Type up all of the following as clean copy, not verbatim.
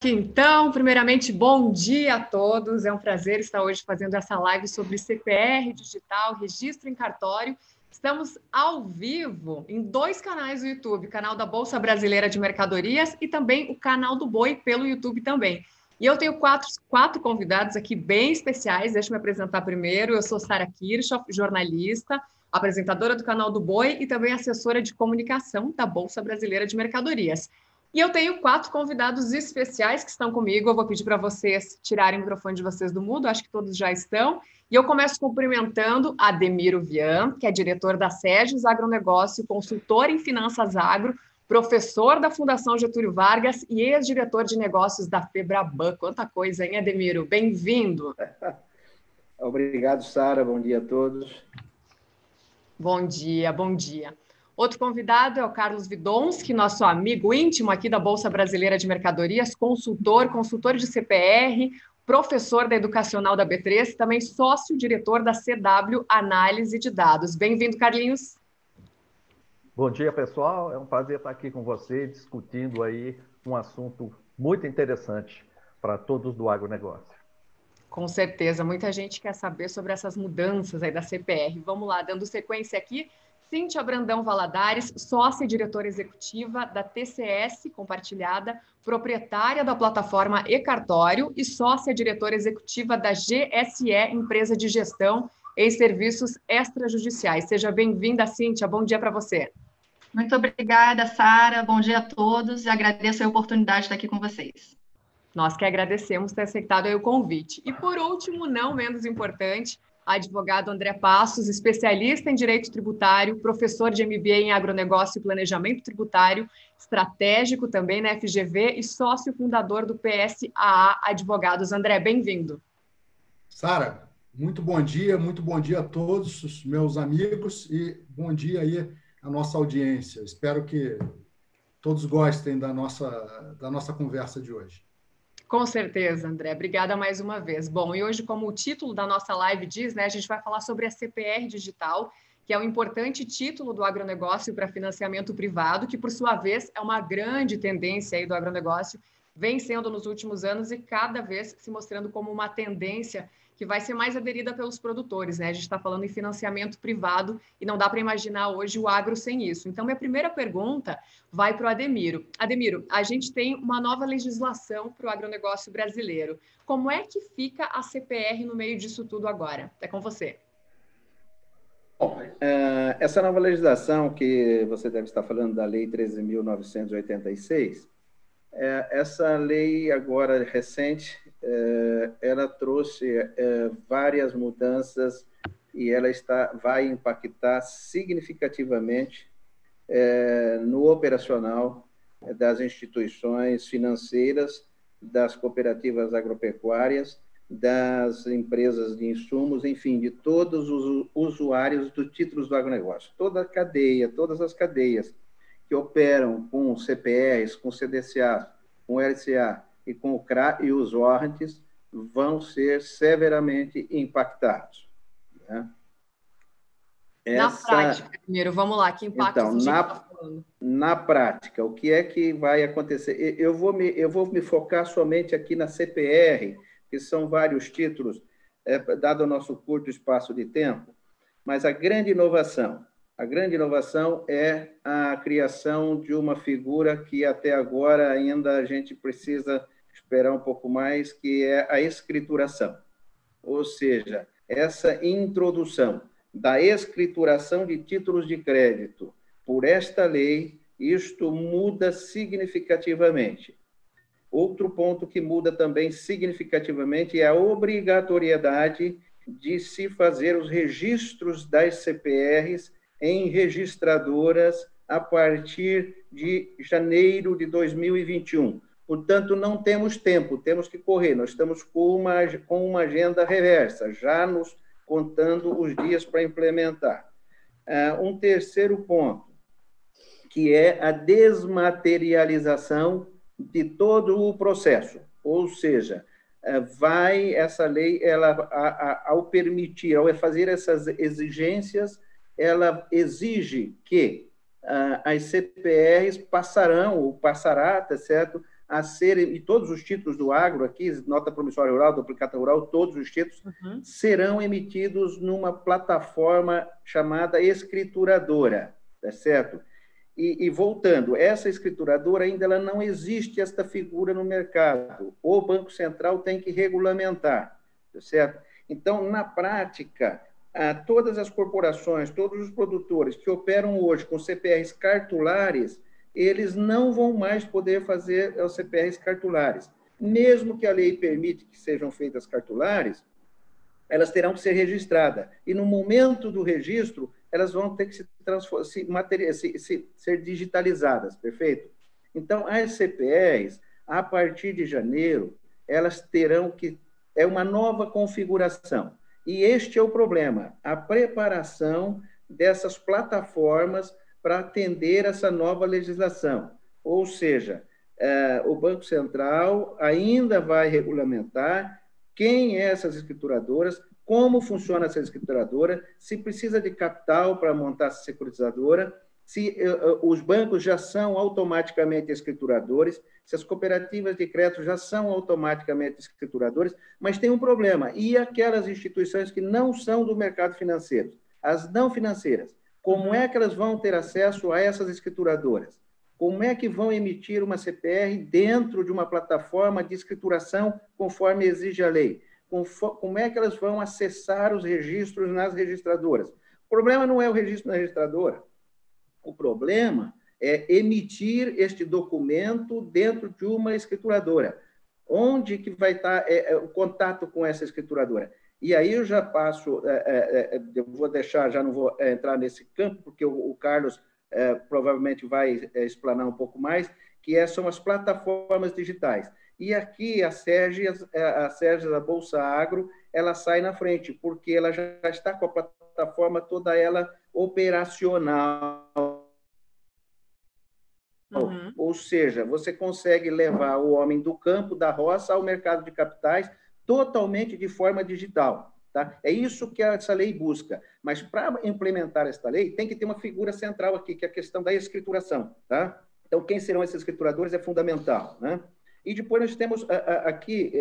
Então, primeiramente, bom dia a todos. É um prazer estar hoje fazendo essa live sobre CPR digital, registro em cartório. Estamos ao vivo em 2 canais do YouTube, o canal da Bolsa Brasileira de Mercadorias e também o canal do Boi pelo YouTube também. E eu tenho quatro convidados aqui bem especiais. Deixa eu me apresentar primeiro. Eu sou Sara Kirchhoff, jornalista, apresentadora do canal do Boi e também assessora de comunicação da Bolsa Brasileira de Mercadorias. E eu tenho 4 convidados especiais que estão comigo. Eu vou pedir para vocês tirarem o microfone de vocês do mudo, acho que todos já estão. E eu começo cumprimentando Ademiro Vian, que é diretor da SEGES Agronegócio, consultor em finanças agro, professor da Fundação Getúlio Vargas e ex-diretor de negócios da Febraban. Quanta coisa, hein, Ademiro? Bem-vindo. Obrigado, Sara. Bom dia a todos. Bom dia, bom dia. Outro convidado é o Carlos Vidonski, nosso amigo íntimo aqui da Bolsa Brasileira de Mercadorias, consultor de CPR, professor da Educacional da B3, também sócio-diretor da CW Análise de Dados. Bem-vindo, Carlinhos. Bom dia, pessoal. É um prazer estar aqui com você, discutindo aí um assunto muito interessante para todos do agronegócio. Com certeza, muita gente quer saber sobre essas mudanças aí da CPR. Vamos lá, dando sequência aqui. Cíntia Brandão Valadares, sócia e diretora executiva da TCS Compartilhada, proprietária da plataforma e-Cartório e sócia diretora executiva da GSE, empresa de gestão em serviços extrajudiciais. Seja bem-vinda, Cíntia. Bom dia para você. Muito obrigada, Sara. Bom dia a todos e agradeço a oportunidade de estar aqui com vocês. Nós que agradecemos ter aceitado aí o convite. E por último, não menos importante, advogado André Passos, especialista em direito tributário, professor de MBA em agronegócio e planejamento tributário, estratégico também na FGV e sócio fundador do PSAA Advogados. André, bem-vindo. Sara, muito bom dia a todos os meus amigos e bom dia aí à nossa audiência. Espero que todos gostem da nossa conversa de hoje. Com certeza, André. Obrigada mais uma vez. Bom, e hoje, como o título da nossa live diz, né, a gente vai falar sobre a CPR digital, que é um importante título do agronegócio para financiamento privado, que, por sua vez, é uma grande tendência aí do agronegócio, vem sendo nos últimos anos e cada vez se mostrando como uma tendência que vai ser mais aderida pelos produtores, né? A gente está falando em financiamento privado e não dá para imaginar hoje o agro sem isso. Então, minha primeira pergunta vai para o Ademiro. Ademiro, a gente tem uma nova legislação para o agronegócio brasileiro. Como é que fica a CPR no meio disso tudo agora? É com você. Bom, essa nova legislação que você deve estar falando da Lei 13.986, essa lei agora recente, ela trouxe várias mudanças e ela vai impactar significativamente no operacional das instituições financeiras, das cooperativas agropecuárias, das empresas de insumos, enfim, de todos os usuários dos títulos do agronegócio. Toda a cadeia, todas as cadeias que operam com CPRs, com CDCA, com LCA e com o CRA e os warrants vão ser severamente impactados. Né? Na prática, primeiro, vamos lá, que impacto então, na prática, o que é que vai acontecer? Eu vou me focar somente aqui na CPR, que são vários títulos, dado o nosso curto espaço de tempo, mas a grande inovação é a criação de uma figura que até agora ainda a gente precisa esperar um pouco mais, que é a escrituração. Ou seja, essa introdução da escrituração de títulos de crédito por esta lei, isto muda significativamente. Outro ponto que muda também significativamente é a obrigatoriedade de se fazer os registros das CPRs em registradoras a partir de janeiro de 2021. Portanto, não temos tempo, temos que correr. Nós estamos com uma agenda reversa, já nos contando os dias para implementar. Um terceiro ponto, que é a desmaterialização de todo o processo. Ou seja, essa lei, ao permitir, ao fazer essas exigências, ela exige que as CPRs passará, tá certo, a serem, e todos os títulos do agro aqui, nota promissória rural, duplicata rural, todos os títulos serão emitidos numa plataforma chamada escrituradora, tá certo? E voltando, essa escrituradora ainda ela não existe esta figura no mercado. O Banco Central tem que regulamentar, tá certo? Então, na prática, todas as corporações, todos os produtores que operam hoje com CPRs cartulares, eles não vão mais poder fazer os CPRs cartulares. Mesmo que a lei permita que sejam feitas cartulares, elas terão que ser registradas. E no momento do registro, elas vão ter que ser digitalizadas, perfeito? Então, as CPRs, a partir de janeiro, elas terão que... É uma nova configuração. E este é o problema, a preparação dessas plataformas para atender essa nova legislação. Ou seja, o Banco Central ainda vai regulamentar quem é essas escrituradoras, como funciona essa escrituradora, se precisa de capital para montar essa securitizadora, se os bancos já são automaticamente escrituradores, se as cooperativas de crédito já são automaticamente escrituradores, mas tem um problema, e aquelas instituições que não são do mercado financeiro, as não financeiras, como é que elas vão ter acesso a essas escrituradoras? Como é que vão emitir uma CPR dentro de uma plataforma de escrituração conforme exige a lei? Como é que elas vão acessar os registros nas registradoras? O problema não é o registro na registradora. O problema é emitir este documento dentro de uma escrituradora. Onde que vai estar o contato com essa escrituradora? E aí eu já passo, eu vou deixar, já não vou entrar nesse campo, porque o Carlos provavelmente vai explanar um pouco mais, que são as plataformas digitais. E aqui a Sérgio, da Bolsa Agro, ela sai na frente, porque ela já está com a plataforma toda ela operacional. Ou seja, você consegue levar o homem do campo, da roça, ao mercado de capitais totalmente de forma digital. Tá? É isso que essa lei busca. Mas, para implementar esta lei, tem que ter uma figura central aqui, que é a questão da escrituração. Tá? Então, quem serão esses escrituradores é fundamental. Né? E depois nós temos aqui,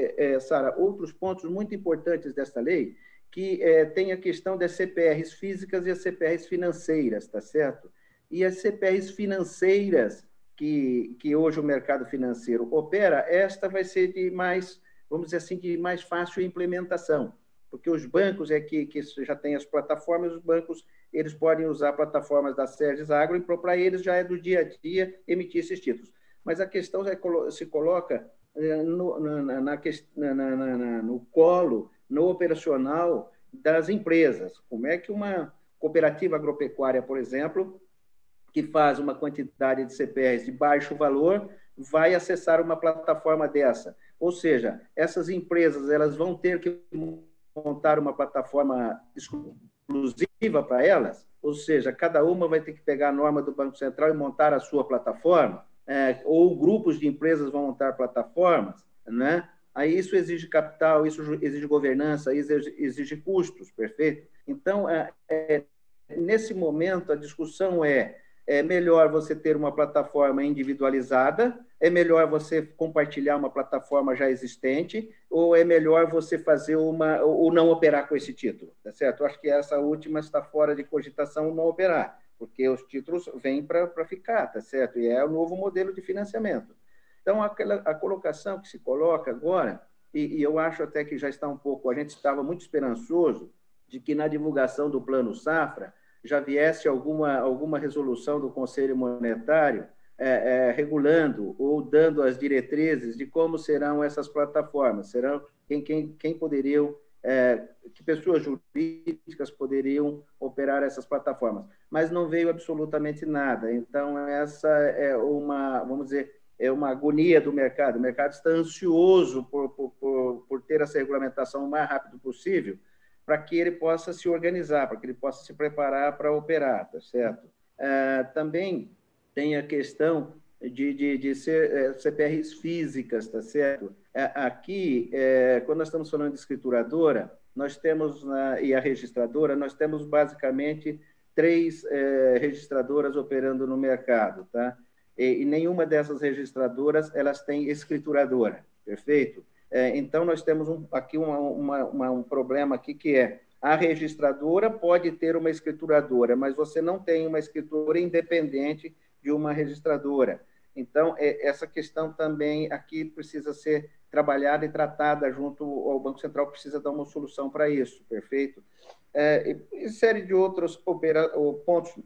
Sara, outros pontos muito importantes desta lei, que tem a questão das CPRs físicas e as CPRs financeiras, tá certo? E as CPRs financeiras que hoje o mercado financeiro opera, esta vai ser de mais, vamos dizer assim, de mais fácil implementação, porque os bancos que já têm as plataformas, os bancos eles podem usar plataformas da Sérgio Agro, e para eles já é do dia a dia emitir esses títulos. Mas a questão se coloca no colo, no operacional das empresas. Como é que uma cooperativa agropecuária, por exemplo, que faz uma quantidade de CPRs de baixo valor, vai acessar uma plataforma dessa? Ou seja, essas empresas elas vão ter que montar uma plataforma exclusiva para elas, ou seja, cada uma vai ter que pegar a norma do Banco Central e montar a sua plataforma, ou grupos de empresas vão montar plataformas, né? Aí isso exige capital, isso exige governança, exige custos, perfeito? Então, nesse momento, a discussão é melhor você ter uma plataforma individualizada, é melhor você compartilhar uma plataforma já existente, ou é melhor você fazer ou não operar com esse título, tá certo? Eu acho que essa última está fora de cogitação, não operar, porque os títulos vêm para ficar, tá certo? E é o novo modelo de financiamento. Então, a colocação que se coloca agora, e eu acho até que já está um pouco, a gente estava muito esperançoso de que na divulgação do Plano Safra já viesse alguma resolução do Conselho Monetário regulando ou dando as diretrizes de como serão essas plataformas, serão quem poderiam, que pessoas jurídicas poderiam operar essas plataformas. Mas não veio absolutamente nada. Então, essa é vamos dizer, uma agonia do mercado. O mercado está ansioso por ter essa regulamentação o mais rápido possível, para que ele possa se organizar, para que ele possa se preparar para operar, tá certo? Também tem a questão de ser CPRs físicas, tá certo? Aqui, quando nós estamos falando de escrituradora, nós temos, e a registradora, nós temos basicamente 3 registradoras operando no mercado, tá? e nenhuma dessas registradoras elas têm escrituradora, perfeito? Então, nós temos aqui um problema aqui que é a registradora pode ter uma escrituradora, mas você não tem uma escritura independente de uma registradora. Então, essa questão também aqui precisa ser trabalhada e tratada junto ao Banco Central, precisa dar uma solução para isso, perfeito? E série de outros pontos,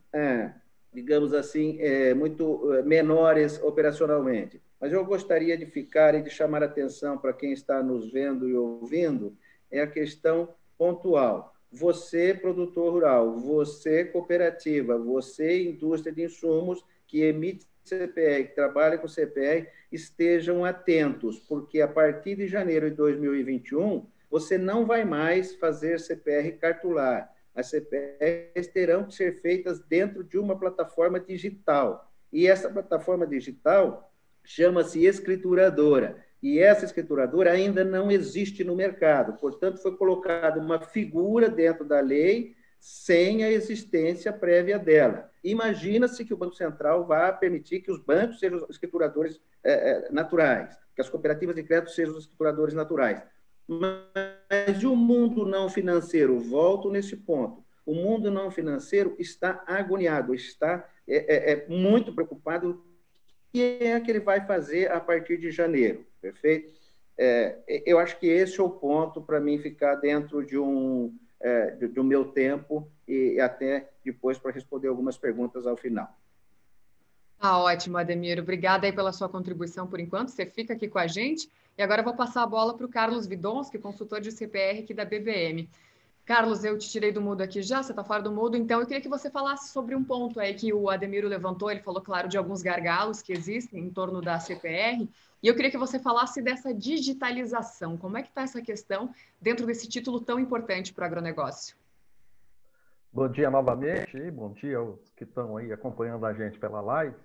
digamos assim, muito menores operacionalmente. Mas eu gostaria de ficar e de chamar a atenção para quem está nos vendo e ouvindo, é a questão pontual. Você, produtor rural, você, cooperativa, você, indústria de insumos, que emite CPR, que trabalha com CPR, estejam atentos, porque a partir de janeiro de 2021, você não vai mais fazer CPR cartular. As CPRs terão que ser feitas dentro de uma plataforma digital. E essa plataforma digital chama-se escrituradora. E essa escrituradora ainda não existe no mercado. Portanto, foi colocada uma figura dentro da lei sem a existência prévia dela. Imagina-se que o Banco Central vá permitir que os bancos sejam os escrituradores naturais, que as cooperativas de crédito sejam os escrituradores naturais. Mas o mundo não financeiro, volto nesse ponto, o mundo não financeiro está agoniado, está muito preocupado. O que é que ele vai fazer a partir de janeiro, perfeito? Eu acho que esse é o ponto para mim ficar dentro do meu tempo e até depois para responder algumas perguntas ao final. Ótimo, Ademir. Obrigada aí pela sua contribuição por enquanto. Você fica aqui com a gente. E agora eu vou passar a bola para o Carlos Vidonski, consultor de CPR aqui da BBM. Carlos, eu te tirei do mudo aqui já, você está fora do mudo, então eu queria que você falasse sobre um ponto aí que o Ademiro levantou, ele falou, claro, de alguns gargalos que existem em torno da CPR, e eu queria que você falasse dessa digitalização, como é que está essa questão dentro desse título tão importante para o agronegócio? Bom dia novamente, e bom dia aos que estão aí acompanhando a gente pela live.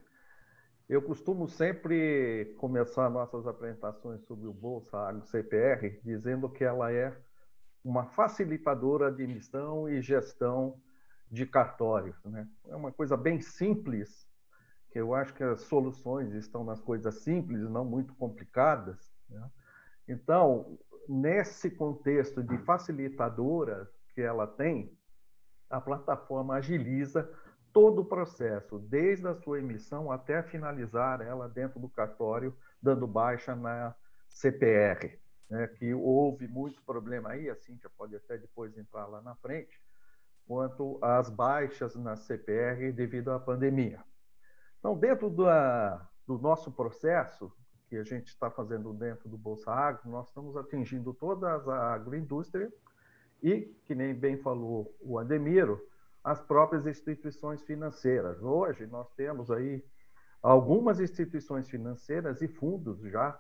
Eu costumo sempre começar nossas apresentações sobre o Bolsa Agro CPR dizendo que ela é uma facilitadora de emissão e gestão de cartórios, né? É uma coisa bem simples, que eu acho que as soluções estão nas coisas simples, não muito complicadas, né? Então, nesse contexto de facilitadora que ela tem, a plataforma agiliza todo o processo, desde a sua emissão até finalizar ela dentro do cartório, dando baixa na CPR. Que houve muito problema aí, a Cíntia pode até depois entrar lá na frente, quanto às baixas na CPR devido à pandemia. Então, dentro do nosso processo, que a gente está fazendo dentro do Bolsa Agro, nós estamos atingindo toda a agroindústria e, que nem bem falou o Ademiro, as próprias instituições financeiras. Hoje, nós temos aí algumas instituições financeiras e fundos já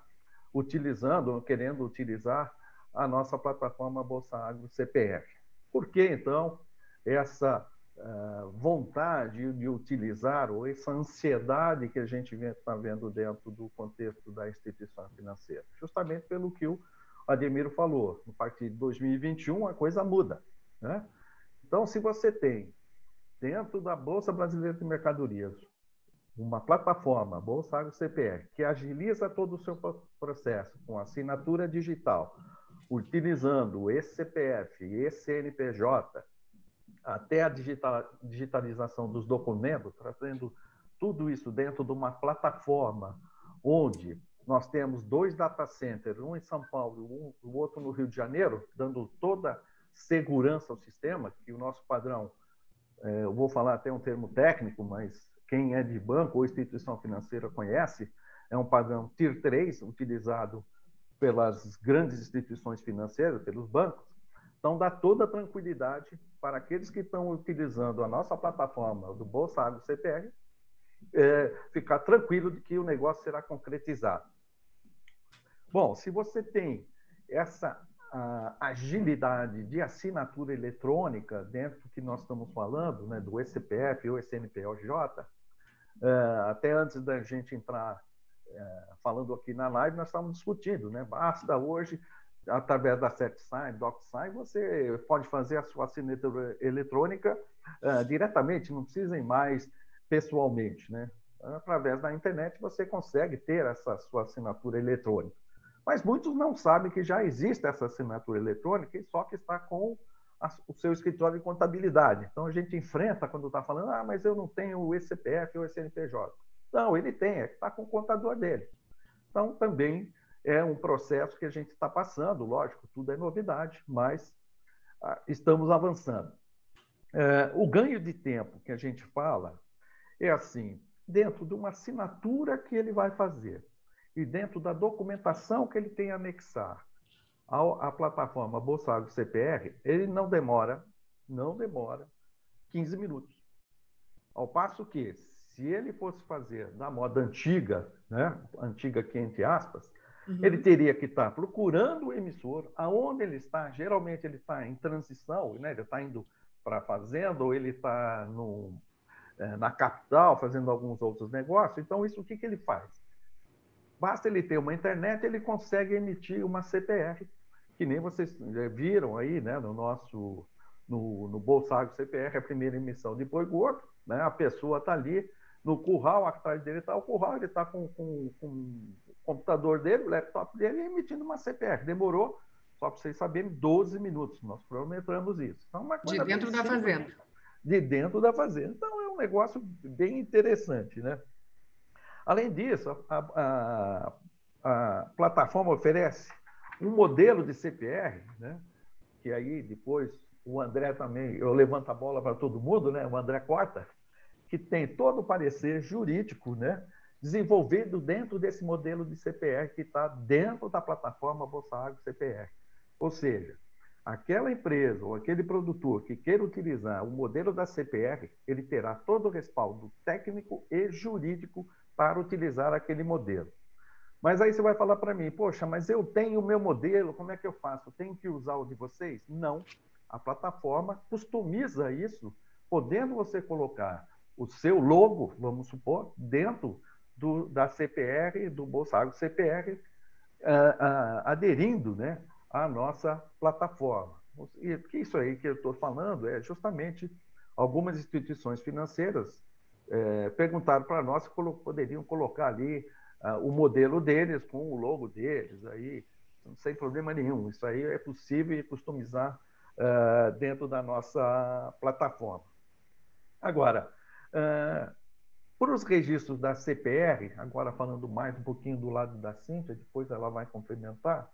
querendo utilizar a nossa plataforma Bolsa Agro CPR. Por que, então, essa vontade de utilizar, ou essa ansiedade que a gente está vendo dentro do contexto da instituição financeira? Justamente pelo que o Ademiro falou, a partir de 2021 a coisa muda, né? Então, se você tem dentro da Bolsa Brasileira de Mercadorias uma plataforma, Bolsa Agro CPR, que agiliza todo o seu processo com assinatura digital, utilizando esse CPF, esse CNPJ, até a digitalização dos documentos, trazendo tudo isso dentro de uma plataforma onde nós temos 2 data centers, um em São Paulo e o outro no Rio de Janeiro, dando toda segurança ao sistema, que o nosso padrão, eu vou falar até um termo técnico, mas quem é de banco ou instituição financeira conhece, é um padrão Tier 3, utilizado pelas grandes instituições financeiras, pelos bancos. Então, dá toda a tranquilidade para aqueles que estão utilizando a nossa plataforma do Bolsa Agro CPR, ficar tranquilo de que o negócio será concretizado. Bom, se você tem essa agilidade de assinatura eletrônica dentro do que nós estamos falando, né, do eCPF ou CNPJ, até antes da gente entrar falando aqui na live, nós estávamos discutindo, né? Basta hoje, através da CertSign, DocSign, você pode fazer a sua assinatura eletrônica diretamente, não precisa ir mais pessoalmente, né? através da internet, você consegue ter essa sua assinatura eletrônica. Mas muitos não sabem que já existe essa assinatura eletrônica, só que está com o seu escritório de contabilidade. Então, a gente enfrenta quando está falando, mas eu não tenho o CPF ou o CNPJ. Não, ele tem, está com o contador dele. Então, também é um processo que a gente está passando, lógico, tudo é novidade, mas estamos avançando. O ganho de tempo que a gente fala é assim, dentro de uma assinatura que ele vai fazer e dentro da documentação que ele tem a anexar à plataforma Bolsa Agro CPR, ele não demora 15 minutos. Ao passo que, se ele fosse fazer da moda antiga, né, antiga aqui entre aspas, ele teria que estar procurando o emissor, aonde ele está, geralmente ele está em transição, né, ele está indo para a fazenda ou ele está na capital fazendo alguns outros negócios. Então, isso o que ele faz? Basta ele ter uma internet, ele consegue emitir uma CPR, que nem vocês viram aí, né, no Bolsa Agro CPR, a primeira emissão de boi gordo, né, a pessoa está ali no curral, atrás dele está o curral, ele está com o computador dele, o laptop dele, emitindo uma CPR. Demorou, só para vocês saberem, 12 minutos. Nós cronometramos isso. Então, uma coisa de dentro da fazenda. De dentro da fazenda. Então, é um negócio bem interessante, né? Além disso, a plataforma oferece um modelo de CPR, né? Que aí depois o André também, eu levanto a bola para todo mundo, né? O André Corta, que tem todo o parecer jurídico, né? Desenvolvido dentro desse modelo de CPR que está dentro da plataforma Bolsa Agro CPR. Ou seja, aquela empresa ou aquele produtor que queira utilizar o modelo da CPR, ele terá todo o respaldo técnico e jurídico para utilizar aquele modelo. Mas aí você vai falar para mim, poxa, mas eu tenho o meu modelo, como é que eu faço? Eu tenho que usar o de vocês? Não. A plataforma customiza isso, podendo você colocar o seu logo, vamos supor, dentro da CPR, do Bolsa Agro CPR, aderindo, né, à nossa plataforma. E isso aí que eu estou falando é justamente algumas instituições financeiras perguntaram para nós se poderiam colocar ali o modelo deles com o logo deles, aí, sem problema nenhum. Isso aí é possível customizar dentro da nossa plataforma. Agora, para os registros da CPR, agora falando mais um pouquinho do lado da Cíntia, depois ela vai complementar,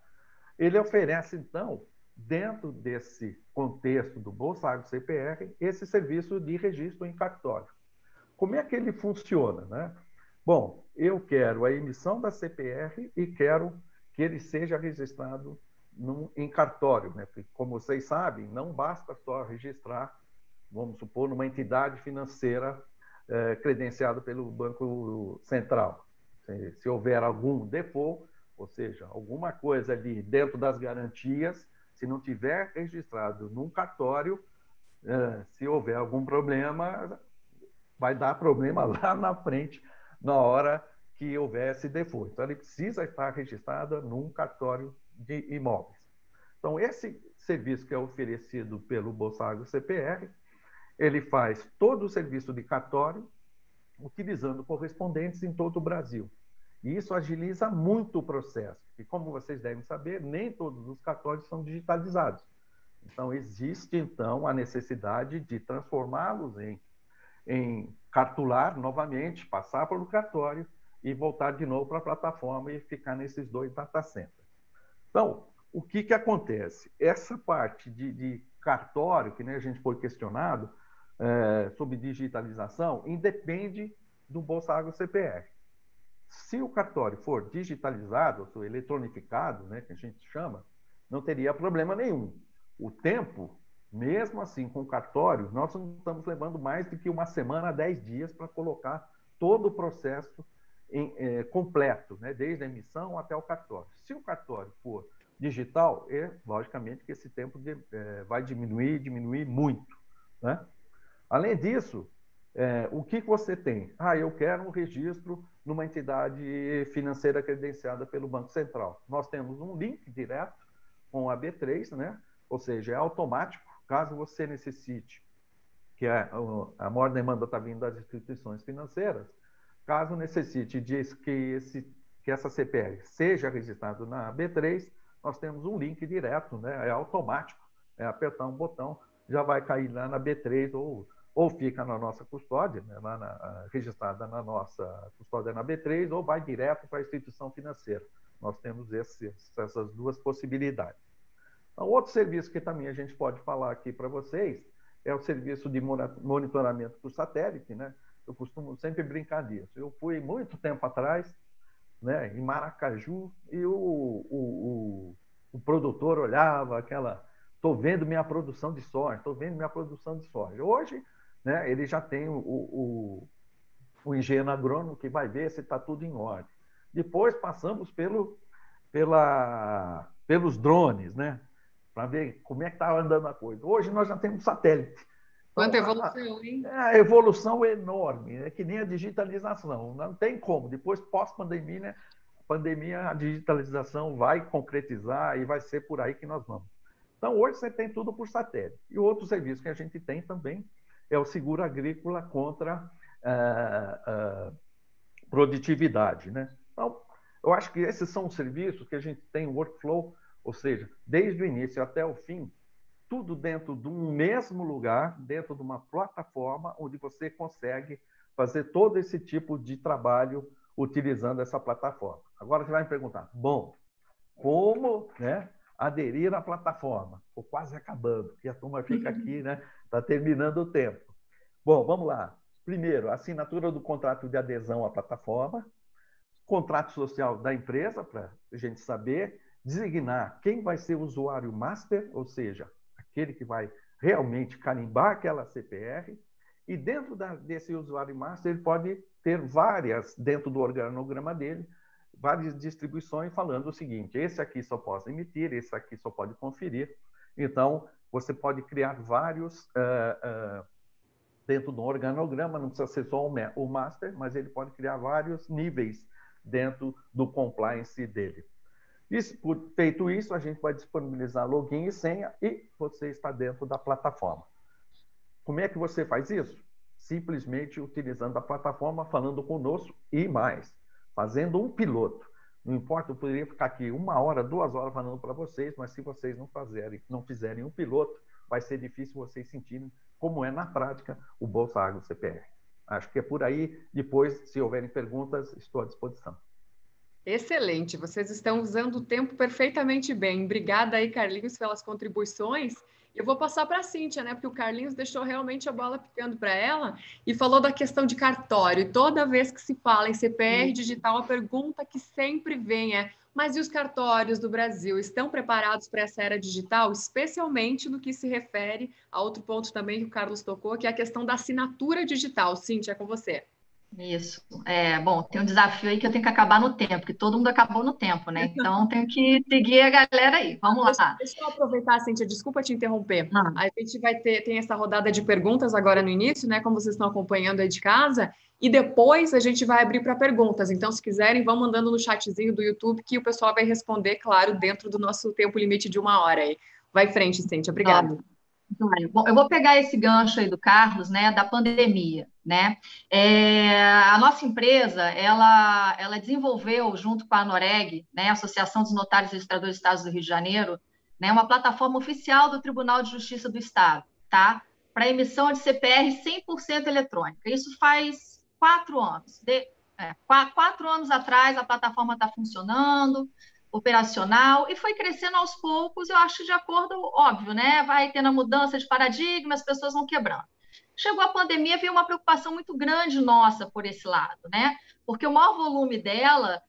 ele oferece, então, dentro desse contexto do Bolsa Agro CPR, esse serviço de registro em cartório. Como é que ele funciona, né? Bom, eu quero a emissão da CPR e quero que ele seja registrado em cartório, né? Porque, como vocês sabem, não basta só registrar, vamos supor, numa entidade financeira credenciada pelo Banco Central. Se houver algum default, ou seja, alguma coisa ali dentro das garantias, se não tiver registrado num cartório, se houver algum problema, vai dar problema lá na frente, na hora que houver esse default. Então, ele precisa estar registrado num cartório de imóveis. Então, esse serviço que é oferecido pelo Bolsa Agro CPR, ele faz todo o serviço de cartório, utilizando correspondentes em todo o Brasil. E isso agiliza muito o processo. E, como vocês devem saber, nem todos os cartórios são digitalizados. Então, existe, então, a necessidade de transformá-los em cartular novamente, passar pelo cartório e voltar de novo para a plataforma e ficar nesses 2 data centers. Então, o que acontece? Essa parte de cartório, que nem a gente foi questionado, sobre digitalização, independe do Bolsa Agro CPR. Se o cartório for digitalizado, ou eletronificado, né, que a gente chama, não teria problema nenhum. O tempo, mesmo assim, com o cartório, nós não estamos levando mais do que 1 semana a 10 dias para colocar todo o processo completo, né, desde a emissão até o cartório. Se o cartório for digital, logicamente que esse tempo vai diminuir muito, né? Além disso, o que você tem? Eu quero um registro numa entidade financeira credenciada pelo Banco Central. Nós temos um link direto com a B3, né? Ou seja, é automático, caso você necessite, que a maior demanda está vindo das instituições financeiras, caso necessite que essa CPR seja registrada na B3, nós temos um link direto, né? É automático, é apertar um botão, já vai cair lá na B3 ou fica na nossa custódia, né? Registrada na nossa custódia na B3, ou vai direto para a instituição financeira. Nós temos essas duas possibilidades. Então, outro serviço que também a gente pode falar aqui para vocês é o serviço de monitoramento por satélite, né? Eu costumo sempre brincar disso. Eu fui muito tempo atrás, né, em Maracaju, e o produtor olhava estou vendo minha produção de soja, estou vendo minha produção de soja. Hoje, né, ele já tem o engenheiro agrônomo que vai ver se está tudo em ordem. Depois passamos pelos drones, né, para ver como é que está andando a coisa. Hoje nós já temos satélite. Quanta evolução, hein? A evolução é enorme, é que nem a digitalização, não tem como. Depois, pós-pandemia, né, a digitalização vai concretizar e vai ser por aí que nós vamos. Então, hoje você tem tudo por satélite. E outro serviço que a gente tem também é o seguro agrícola contra produtividade, né? Então, eu acho que esses são os serviços que a gente tem workflow, ou seja, desde o início até o fim, tudo dentro de um mesmo lugar, dentro de uma plataforma onde você consegue fazer todo esse tipo de trabalho utilizando essa plataforma. Agora você vai me perguntar, bom, como, né, aderir à plataforma? Estou quase acabando, porque a turma fica aqui, né? Está terminando o tempo. Bom, vamos lá. Primeiro, a assinatura do contrato de adesão à plataforma, contrato social da empresa, para a gente saber, designar quem vai ser o usuário master, ou seja, aquele que vai realmente carimbar aquela CPR, e dentro desse usuário master, ele pode ter várias, dentro do organograma dele, várias distribuições falando o seguinte, esse aqui só pode emitir, esse aqui só pode conferir. Então, você pode criar vários dentro do organograma, não precisa ser só o master, mas ele pode criar vários níveis dentro do compliance dele. Feito isso, a gente vai disponibilizar login e senha e você está dentro da plataforma. Como é que você faz isso? Simplesmente utilizando a plataforma, falando conosco e mais, fazendo um piloto. Não importa, eu poderia ficar aqui 1 hora, 2 horas falando para vocês, mas se vocês não fizerem um piloto, vai ser difícil vocês sentirem como é na prática o Bolsa Agro CPR. Acho que é por aí. Depois, se houverem perguntas, estou à disposição. Excelente, vocês estão usando o tempo perfeitamente bem. Obrigada aí, Carlinhos, pelas contribuições. Eu vou passar para a Cíntia, né? Porque o Carlinhos deixou realmente a bola picando para ela e falou da questão de cartório. E toda vez que se fala em CPR digital, a pergunta que sempre vem é: mas e os cartórios do Brasil estão preparados para essa era digital? Especialmente no que se refere a outro ponto também que o Carlos tocou, que é a questão da assinatura digital. Cíntia, é com você. Isso. Bom, tem um desafio aí que eu tenho que acabar no tempo, que todo mundo acabou no tempo, né? Então, tenho que seguir a galera aí. Vamos lá. Deixa eu aproveitar, Cíntia, desculpa te interromper. A gente tem essa rodada de perguntas agora no início, né? Como vocês estão acompanhando aí de casa, e depois a gente vai abrir para perguntas. Então, se quiserem, vão mandando no chatzinho do YouTube, que o pessoal vai responder, claro, dentro do nosso tempo limite de 1 hora aí. Vai em frente, Cíntia. Obrigada. Bom, eu vou pegar esse gancho aí do Carlos, né, da pandemia, né? A nossa empresa, ela desenvolveu, junto com a ANOREG, né, Associação dos Notários e Registradores de Estados do Rio de Janeiro, né, uma plataforma oficial do Tribunal de Justiça do Estado, tá? Para emissão de CPR 100% eletrônica. Isso faz 4 anos. 4 anos atrás, a plataforma está funcionando, operacional, e foi crescendo aos poucos, eu acho, de acordo, óbvio, né? Vai tendo a mudança de paradigma, as pessoas vão quebrando. Chegou a pandemia, veio uma preocupação muito grande nossa por esse lado, né? Porque o maior volume dela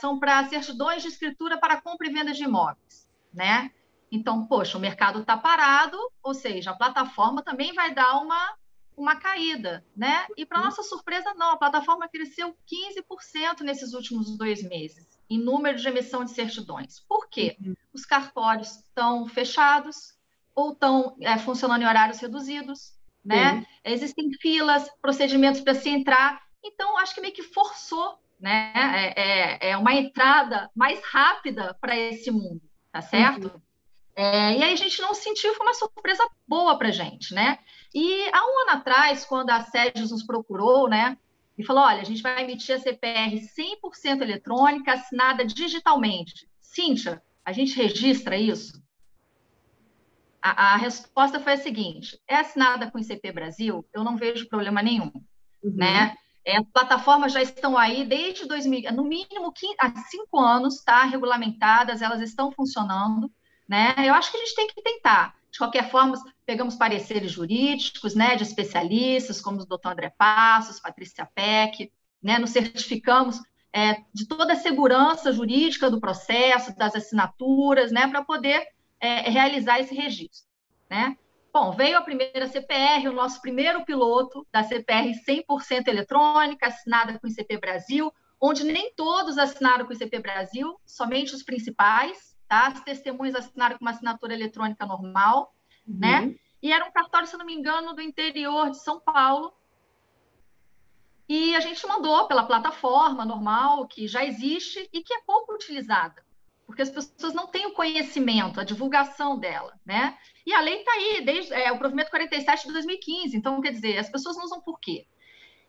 são para certidões de escritura para compra e venda de imóveis, né? Então, poxa, o mercado está parado, ou seja, a plataforma também vai dar uma caída, né? E, para nossa surpresa, não, a plataforma cresceu 15% nesses últimos 2 meses, em número de emissão de certidões. Por quê? Os cartórios estão fechados ou estão funcionando em horários reduzidos, né? Existem filas, procedimentos para se entrar. Então, acho que meio que forçou, né? É uma entrada mais rápida para esse mundo, tá certo? E aí a gente não sentiu, foi uma surpresa boa para a gente, né? E há 1 ano atrás, quando a SEDES nos procurou, né? e falou, olha, a gente vai emitir a CPR 100% eletrônica, assinada digitalmente. Cíntia, a gente registra isso? A resposta foi a seguinte, é assinada com o ICP Brasil? Eu não vejo problema nenhum, né? As plataformas já estão aí desde 2000, no mínimo há 5 anos, tá? Regulamentadas, elas estão funcionando, né? Eu acho que a gente tem que tentar. De qualquer forma, pegamos pareceres jurídicos, né, de especialistas, como o doutor André Passos, Patrícia Peck, né? Nos certificamos de toda a segurança jurídica do processo, das assinaturas, né, para poder realizar esse registro, né? Bom, veio a primeira CPR, o nosso primeiro piloto da CPR 100% eletrônica, assinada com o ICP Brasil, onde nem todos assinaram com o ICP Brasil, somente os principais, tá? As testemunhas assinaram com uma assinatura eletrônica normal, né? E era um cartório, se não me engano, do interior de São Paulo. E a gente mandou pela plataforma normal, que já existe e que é pouco utilizada, porque as pessoas não têm o conhecimento, a divulgação dela, né? E a lei está aí, desde o provimento 47 de 2015, então, quer dizer, as pessoas não usam por quê?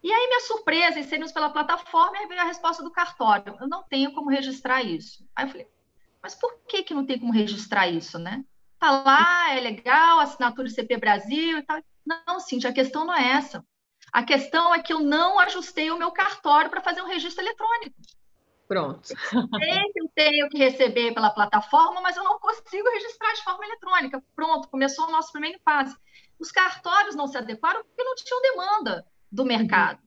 E aí, minha surpresa, inserimos pela plataforma, e veio a resposta do cartório, eu não tenho como registrar isso. Aí eu falei, mas por que não tem como registrar isso, né? Tá lá, é legal, assinatura CP Brasil e tal. Não, Cíntia, a questão não é essa. A questão é que eu não ajustei o meu cartório para fazer um registro eletrônico. Pronto. Eu tenho que receber pela plataforma, mas eu não consigo registrar de forma eletrônica. Pronto, começou o nosso primeiro impasse. Os cartórios não se adequaram porque não tinham demanda do mercado,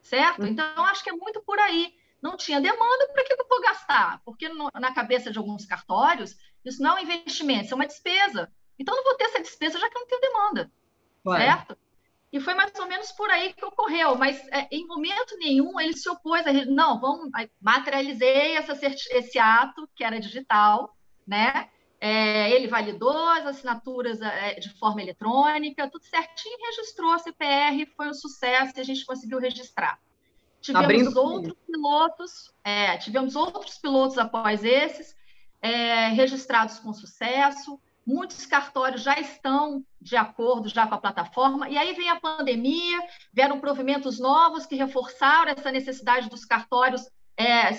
certo? Então, acho que é muito por aí. Não tinha demanda, para que eu vou gastar? Porque na cabeça de alguns cartórios, isso não é um investimento, isso é uma despesa. Então, não vou ter essa despesa, já que eu não tenho demanda, certo? E foi mais ou menos por aí que ocorreu, mas em momento nenhum ele se opôs a... Não, materializei esse ato, que era digital, né? Ele validou as assinaturas de forma eletrônica, tudo certinho, registrou a CPR, foi um sucesso e a gente conseguiu registrar. Tivemos outros pilotos após esses, registrados com sucesso. Muitos cartórios já estão de acordo já com a plataforma, e aí vem a pandemia, vieram provimentos novos que reforçaram essa necessidade dos cartórios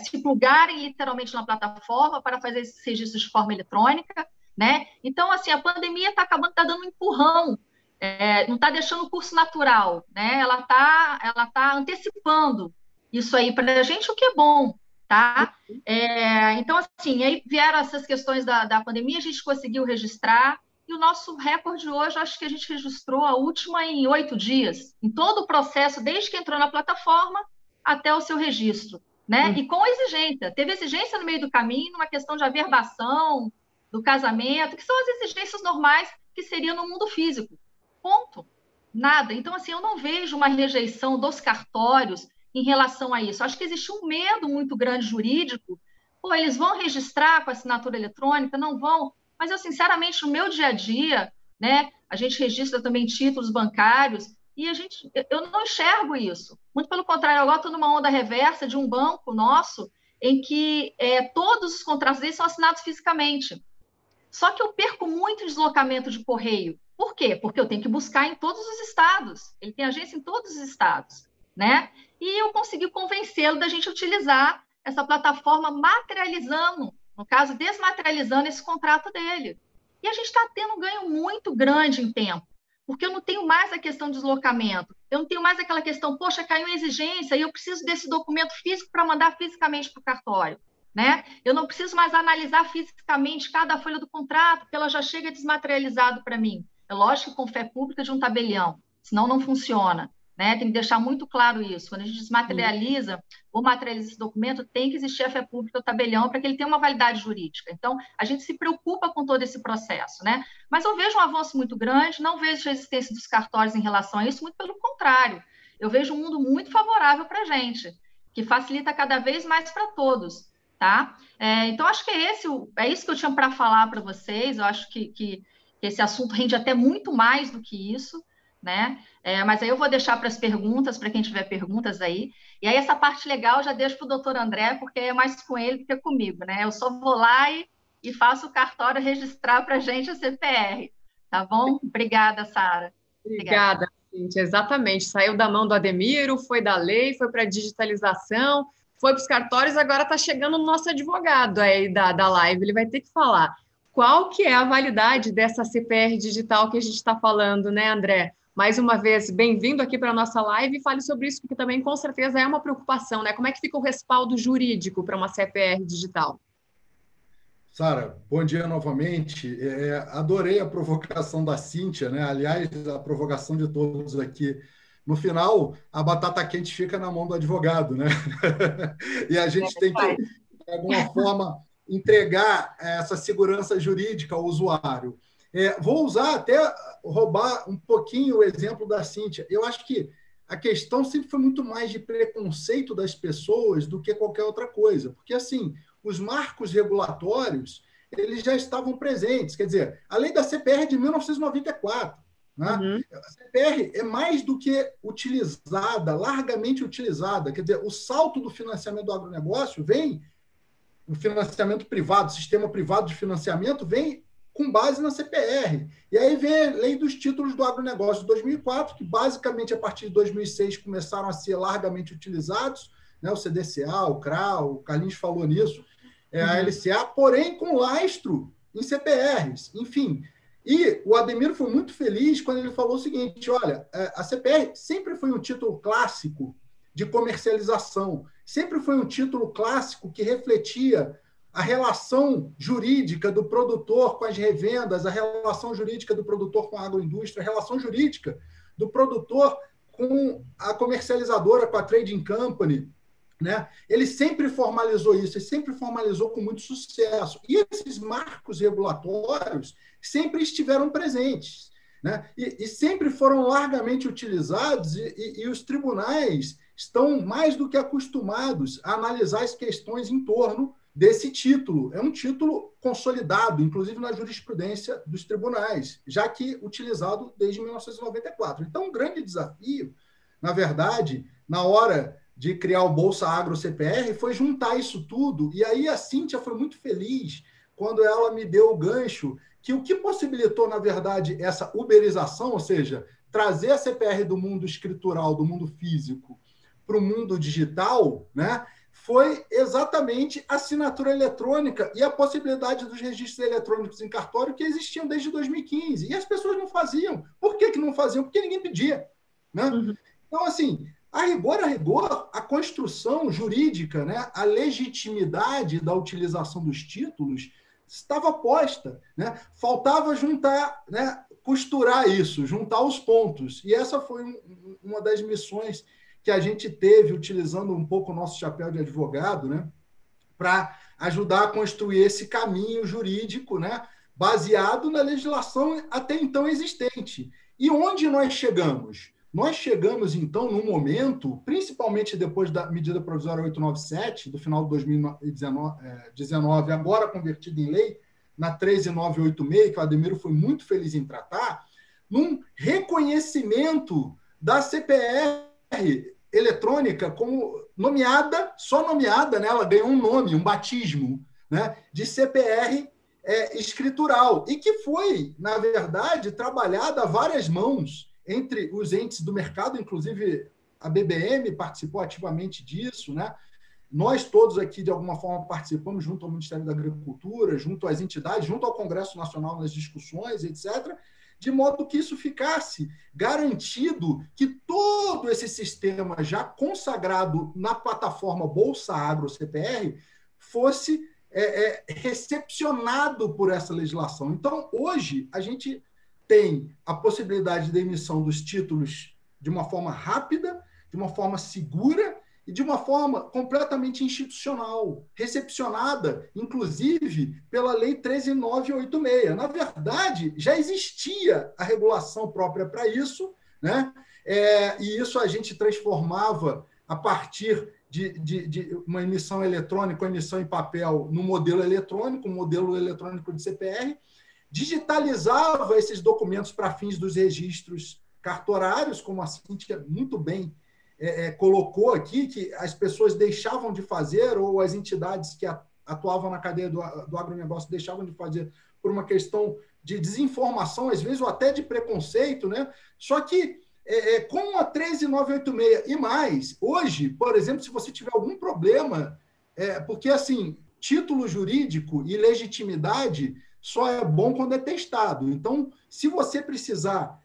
se plugarem literalmente na plataforma para fazer esses registros de forma eletrônica, né? Então, assim, a pandemia está acabando, está dando um empurrão, não está deixando o curso natural, né? Ela tá antecipando isso aí para a gente, o que é bom, tá? Então, assim, aí vieram essas questões da pandemia, a gente conseguiu registrar, e o nosso recorde hoje, acho que a gente registrou a última em 8 dias, em todo o processo, desde que entrou na plataforma até o seu registro, né? E com exigência, teve exigência no meio do caminho, uma questão de averbação, do casamento, que são as exigências normais que seriam no mundo físico. Ponto. Nada. Então, assim, eu não vejo uma rejeição dos cartórios em relação a isso. Acho que existe um medo muito grande jurídico. Pô, eles vão registrar com assinatura eletrônica? Não vão? Mas eu, sinceramente, no meu dia a dia, né, a gente registra também títulos bancários e eu não enxergo isso. Muito pelo contrário, agora estou numa onda reversa de um banco nosso em que todos os contratos deles são assinados fisicamente. Só que eu perco muito deslocamento de correio. Por quê? Porque eu tenho que buscar em todos os estados. Ele tem agência em todos os estados, né? E eu consegui convencê-lo da gente utilizar essa plataforma materializando, no caso, desmaterializando esse contrato dele. E a gente está tendo um ganho muito grande em tempo, porque eu não tenho mais a questão de deslocamento, eu não tenho mais aquela questão, poxa, caiu uma exigência e eu preciso desse documento físico para mandar fisicamente para o cartório, né? Eu não preciso mais analisar fisicamente cada folha do contrato, porque ela já chega desmaterializado para mim. É lógico que com fé pública de um tabelião, senão não funciona. Né? Tem que deixar muito claro isso. Quando a gente desmaterializa ou materializa esse documento, tem que existir a fé pública, o tabelião, para que ele tenha uma validade jurídica. Então, a gente se preocupa com todo esse processo, né? Mas eu vejo um avanço muito grande, não vejo resistência dos cartórios em relação a isso, muito pelo contrário. Eu vejo um mundo muito favorável para a gente, que facilita cada vez mais para todos, tá? Então, acho que é isso que eu tinha para falar para vocês. Eu acho que esse assunto rende até muito mais do que isso, né? Mas aí eu vou deixar para as perguntas, para quem tiver perguntas aí. E aí essa parte legal eu já deixo para o doutor André, porque é mais com ele do que comigo, né? Eu só vou lá e faço o cartório registrar para a gente a CPR, tá bom? Obrigada, Sara. Obrigada, Gente, exatamente. Saiu da mão do Ademiro, foi da lei, foi para a digitalização, foi para os cartórios, agora está chegando o nosso advogado aí da live. Ele vai ter que falar qual que é a validade dessa CPR digital que a gente está falando, né, André? Mais uma vez, bem-vindo aqui para a nossa live e fale sobre isso, porque também, com certeza, é uma preocupação, né? Como é que fica o respaldo jurídico para uma CPR digital? Sara, bom dia novamente. Adorei a provocação da Cíntia, né? Aliás, a provocação de todos aqui. No final, a batata quente fica na mão do advogado, né? E a gente tem que, de alguma forma, entregar essa segurança jurídica ao usuário. Vou usar até roubar um pouquinho o exemplo da Cíntia. Eu acho que a questão sempre foi muito mais de preconceito das pessoas do que qualquer outra coisa. Porque, assim, os marcos regulatórios eles já estavam presentes. Quer dizer, a lei da CPR de 1994. Né? Uhum. A CPR é mais do que utilizada, largamente utilizada. Quer dizer, o salto do financiamento do agronegócio vem, o financiamento privado, sistema privado de financiamento, vem com base na CPR. E aí vem a lei dos títulos do agronegócio de 2004, que basicamente, a partir de 2006, começaram a ser largamente utilizados, né? O CDCA, o CRA, o Carlinhos falou nisso, a LCA, porém com lastro em CPRs. Enfim, e o Ademiro foi muito feliz quando ele falou o seguinte, olha, a CPR sempre foi um título clássico de comercialização, sempre foi um título clássico que refletia a relação jurídica do produtor com as revendas, a relação jurídica do produtor com a agroindústria, a relação jurídica do produtor com a comercializadora, com a trading company, né? Ele sempre formalizou isso, ele sempre formalizou com muito sucesso. E esses marcos regulatórios sempre estiveram presentes, né? E sempre foram largamente utilizados, e os tribunais estão mais do que acostumados a analisar as questões em torno desse título. É um título consolidado, inclusive na jurisprudência dos tribunais, já que utilizado desde 1994. Então, um grande desafio, na verdade, na hora de criar o Bolsa Agro CPR, foi juntar isso tudo. E aí a Cíntia foi muito feliz quando ela me deu o gancho, que o que possibilitou, na verdade, essa uberização, ou seja, trazer a CPR do mundo escritural, do mundo físico, para o mundo digital, né, foi exatamente a assinatura eletrônica e a possibilidade dos registros eletrônicos em cartório que existiam desde 2015. E as pessoas não faziam. Por que não faziam? Porque ninguém pedia. Né? Uhum. Então, assim, a rigor, a construção jurídica, né, a legitimidade da utilização dos títulos estava posta. Né? Faltava juntar, né, costurar isso, juntar os pontos. E essa foi uma das missões que a gente teve, utilizando um pouco o nosso chapéu de advogado, né, para ajudar a construir esse caminho jurídico, né, baseado na legislação até então existente. E onde nós chegamos? Nós chegamos, então, num momento, principalmente depois da medida provisória 897, do final de 2019, agora convertida em lei, na 13986, que o Ademiro foi muito feliz em tratar, num reconhecimento da CPR eletrônica como nomeada, só nomeada, né? Ela ganhou um nome, um batismo, né? De CPR escritural, e que foi, na verdade, trabalhada a várias mãos entre os entes do mercado, inclusive a BBM participou ativamente disso, né? Nós todos aqui, de alguma forma, participamos junto ao Ministério da Agricultura, junto às entidades, junto ao Congresso Nacional nas discussões, etc., de modo que isso ficasse garantido que todo esse sistema já consagrado na plataforma Bolsa Agro CPR fosse recepcionado por essa legislação. Então, hoje, a gente tem a possibilidade de emissão dos títulos de uma forma rápida, de uma forma segura e de uma forma completamente institucional, recepcionada, inclusive, pela Lei 13.986. Na verdade, já existia a regulação própria para isso, né? E isso a gente transformava a partir de uma emissão eletrônica, uma emissão em papel no modelo eletrônico, um modelo eletrônico de CPR, digitalizava esses documentos para fins dos registros cartorários, como a Cíntia muito bem colocou aqui, que as pessoas deixavam de fazer, ou as entidades que atuavam na cadeia do agronegócio deixavam de fazer por uma questão de desinformação, às vezes, ou até de preconceito, né? Só que com a 13986 e mais, hoje, por exemplo, se você tiver algum problema, porque assim, título jurídico e legitimidade só é bom quando é testado. Então, se você precisar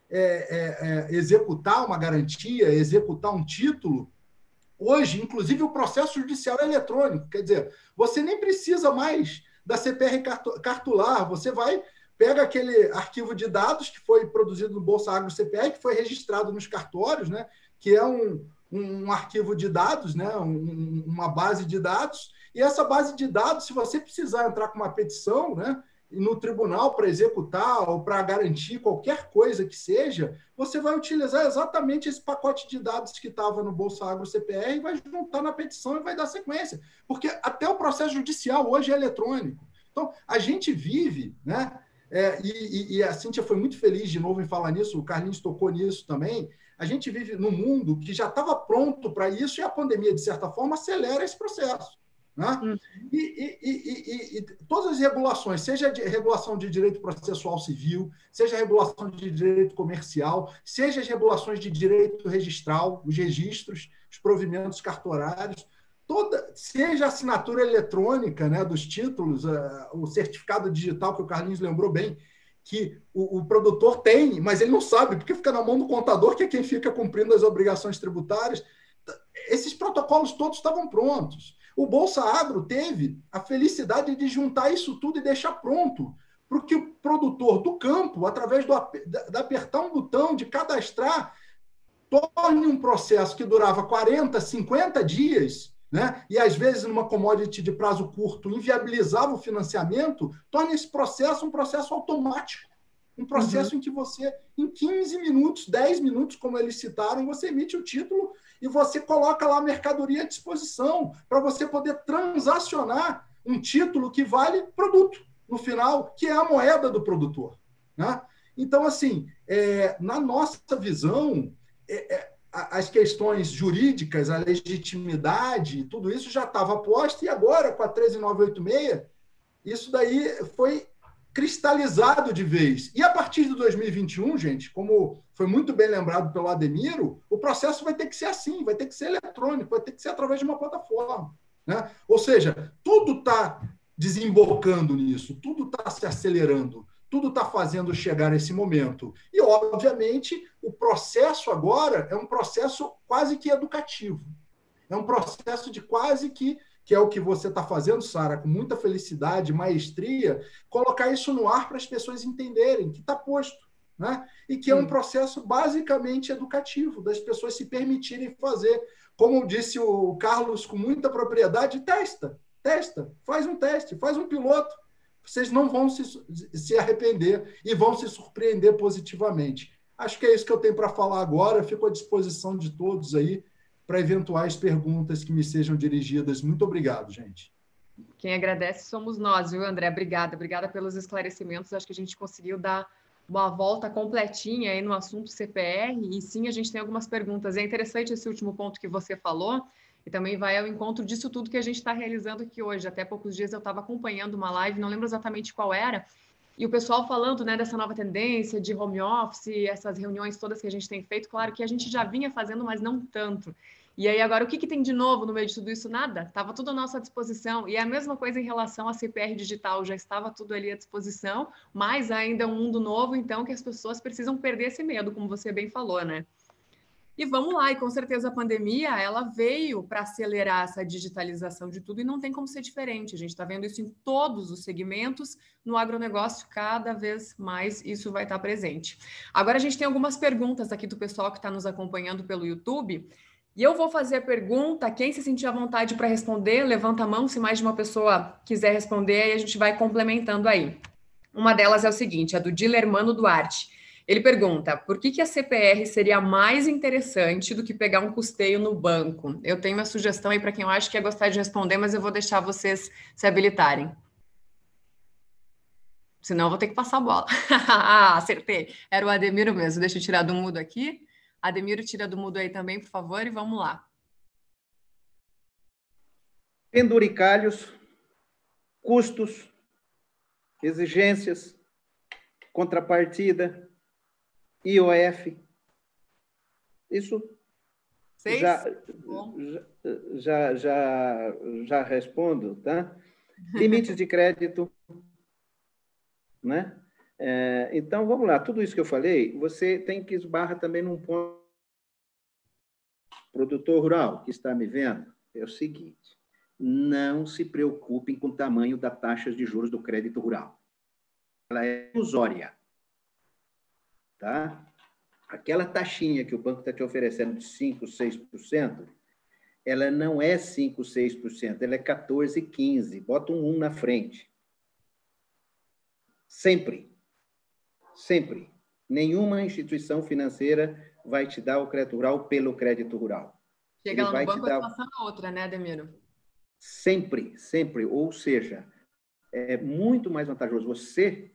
executar uma garantia, executar um título, hoje, inclusive, o processo judicial é eletrônico, quer dizer, você nem precisa mais da CPR cartular, você pega aquele arquivo de dados que foi produzido no Bolsa Agro CPR, que foi registrado nos cartórios, né, que é um arquivo de dados, né, uma base de dados, e essa base de dados, se você precisar entrar com uma petição, né, no tribunal para executar ou para garantir qualquer coisa que seja, você vai utilizar exatamente esse pacote de dados que estava no Bolsa Agro CPR e vai juntar na petição e vai dar sequência. Porque até o processo judicial hoje é eletrônico. Então, a gente vive, né? E a Cíntia foi muito feliz de novo em falar nisso, o Carlinhos tocou nisso também. A gente vive num mundo que já estava pronto para isso e a pandemia, de certa forma, acelera esse processo. Né? E todas as regulações, seja a regulação de direito processual civil, seja a regulação de direito comercial, seja as regulações de direito registral, os registros, os provimentos cartorários, seja a assinatura eletrônica, né, dos títulos, o certificado digital que o Carlinhos lembrou bem, que o produtor tem, mas ele não sabe, porque fica na mão do contador, que é quem fica cumprindo as obrigações tributárias. Esses protocolos todos estavam prontos. O Bolsa Agro teve a felicidade de juntar isso tudo e deixar pronto para que o produtor do campo, através de apertar um botão, de cadastrar, torne um processo que durava 40, 50 dias, né? E às vezes numa commodity de prazo curto inviabilizava o financiamento, torne esse processo um processo automático. Um processo em que você, em 15 minutos, 10 minutos, como eles citaram, você emite o título e você coloca lá a mercadoria à disposição para você poder transacionar um título que vale produto, no final, que é a moeda do produtor. Né? Então, assim, na nossa visão, as questões jurídicas, a legitimidade, tudo isso já estava posto, e agora, com a 13986, isso daí foi cristalizado de vez. E a partir de 2021, gente, como foi muito bem lembrado pelo Ademiro, o processo vai ter que ser assim, vai ter que ser eletrônico, vai ter que ser através de uma plataforma. Né? Ou seja, tudo está desembocando nisso, tudo está se acelerando, tudo está fazendo chegar esse momento. E, obviamente, o processo agora é um processo quase que educativo. É um processo de quase que é o que você está fazendo, Sara, com muita felicidade, maestria, colocar isso no ar para as pessoas entenderem que está posto, né? E que é um processo basicamente educativo, das pessoas se permitirem fazer. Como disse o Carlos com muita propriedade, testa, faz um teste, faz um piloto. Vocês não vão se arrepender e vão se surpreender positivamente. Acho que é isso que eu tenho para falar agora. Fico à disposição de todos aí para eventuais perguntas que me sejam dirigidas. Muito obrigado, gente. Quem agradece somos nós, viu, André? Obrigada pelos esclarecimentos. Acho que a gente conseguiu dar uma volta completinha aí no assunto CPR, e sim, a gente tem algumas perguntas. É interessante esse último ponto que você falou, e também vai ao encontro disso tudo que a gente está realizando aqui hoje. Até poucos dias eu estava acompanhando uma live, não lembro exatamente qual era, e o pessoal falando, né, dessa nova tendência de home office, essas reuniões todas que a gente tem feito, claro que a gente já vinha fazendo, mas não tanto. E aí agora, o que tem de novo no meio de tudo isso? Nada. Estava tudo à nossa disposição. E a mesma coisa em relação à CPR digital, já estava tudo ali à disposição, mas ainda é um mundo novo, então que as pessoas precisam perder esse medo, como você bem falou, né? E vamos lá, e com certeza a pandemia, ela veio para acelerar essa digitalização de tudo e não tem como ser diferente. A gente está vendo isso em todos os segmentos, no agronegócio cada vez mais isso vai estar presente. Agora a gente tem algumas perguntas aqui do pessoal que está nos acompanhando pelo YouTube, e eu vou fazer a pergunta, quem se sentir à vontade para responder, levanta a mão, se mais de uma pessoa quiser responder, aí a gente vai complementando aí. Uma delas é o seguinte, a do Dilermano Duarte. Ele pergunta, por que a CPR seria mais interessante do que pegar um custeio no banco? Eu tenho uma sugestão aí para quem eu acho que ia gostar de responder, mas eu vou deixar vocês se habilitarem. Senão eu vou ter que passar a bola. Ah, acertei. Era o Ademiro mesmo. Deixa eu tirar do mudo aqui. Ademiro, tira do mudo aí também, por favor, e vamos lá. Penduricalhos, custos, exigências, contrapartida, IOF, Isso Seis? já respondo, tá? Limites de crédito, né? Então, vamos lá. Tudo isso que eu falei, você tem que esbarrar também num ponto. Produtor rural que está me vendo, é o seguinte, não se preocupem com o tamanho da taxa de juros do crédito rural. Ela é ilusória, tá? Aquela taxinha que o banco está te oferecendo de 5%, 6%, ela não é 5%, 6%, ela é 14%, 15%. Bota um 1 na frente. Sempre. Sempre. Nenhuma instituição financeira vai te dar o crédito rural pelo crédito rural. Chega lá no banco, vai passando a outra, né, Ademiro? Sempre, sempre. Ou seja, é muito mais vantajoso você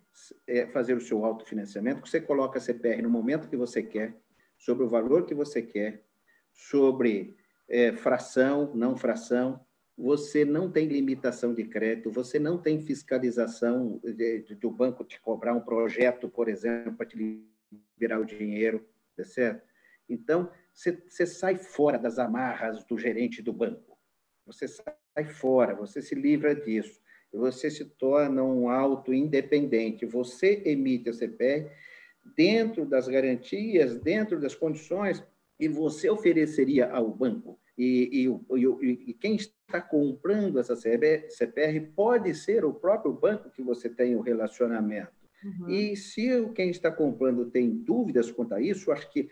fazer o seu autofinanciamento, que você coloca a CPR no momento que você quer, sobre o valor que você quer, sobre fração, não fração. Você não tem limitação de crédito, você não tem fiscalização do banco te cobrar um projeto, por exemplo, para te liberar o dinheiro, tá certo? Então, você sai fora das amarras do gerente do banco. Você sai fora, você se livra disso. Você se torna um auto independente. Você emite a CPR dentro das garantias, dentro das condições que você ofereceria ao banco. E quem está comprando essa CPR pode ser o próprio banco que você tem o relacionamento. Uhum. E se quem está comprando tem dúvidas quanto a isso, acho que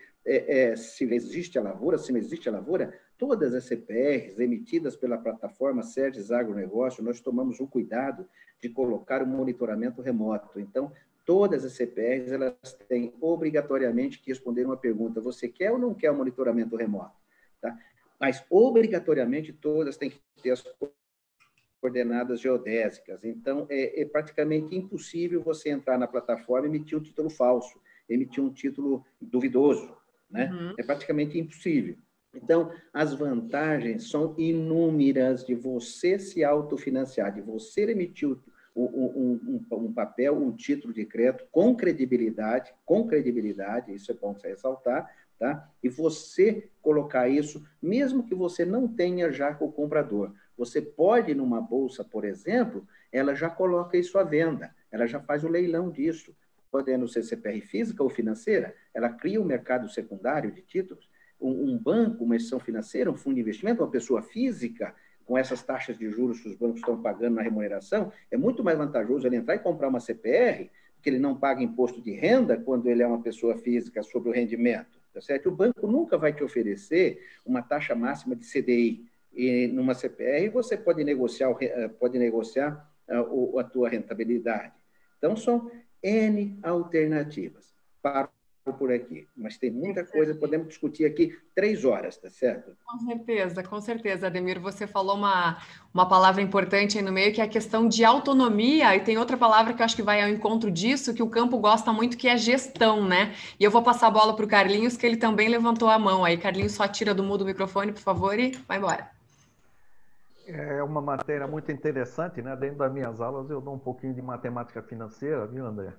se existe a lavoura, se não existe a lavoura, todas as CPRs emitidas pela plataforma Serges Agronegócio, nós tomamos o cuidado de colocar o monitoramento remoto. Então, todas as CPRs, elas têm obrigatoriamente que responder uma pergunta: você quer ou não quer o monitoramento remoto? Tá? Mas, obrigatoriamente, todas têm que ter as coordenadas geodésicas. Então, é praticamente impossível você entrar na plataforma e emitir um título falso, emitir um título duvidoso, né? Uhum. É praticamente impossível. Então, as vantagens são inúmeras de você se autofinanciar, de você emitir um papel, um título de crédito com credibilidade, isso é bom você ressaltar, tá? E você colocar isso, mesmo que você não tenha já com o comprador. Você pode, numa bolsa, por exemplo, ela já coloca isso à venda, ela já faz o leilão disso. Podendo ser CPR física ou financeira, ela cria um mercado secundário de títulos. Um banco, uma instituição financeira, um fundo de investimento, uma pessoa física, com essas taxas de juros que os bancos estão pagando na remuneração, é muito mais vantajoso ele entrar e comprar uma CPR, porque ele não paga imposto de renda quando ele é uma pessoa física sobre o rendimento, tá certo? O banco nunca vai te oferecer uma taxa máxima de CDI. E numa CPR você pode negociar a tua rentabilidade. Então, são N alternativas. Paro por aqui, mas tem muita coisa, podemos discutir aqui 3 horas, tá certo? Com certeza, Ademir, você falou uma palavra importante aí no meio, que é a questão de autonomia, e tem outra palavra que eu acho que vai ao encontro disso, que o campo gosta muito, que é gestão, né? E eu vou passar a bola para o Carlinhos, que ele também levantou a mão aí. Carlinhos, só tira do mudo o microfone, por favor, e vai embora. É uma matéria muito interessante, né? Dentro das minhas aulas eu dou um pouquinho de matemática financeira, viu, André?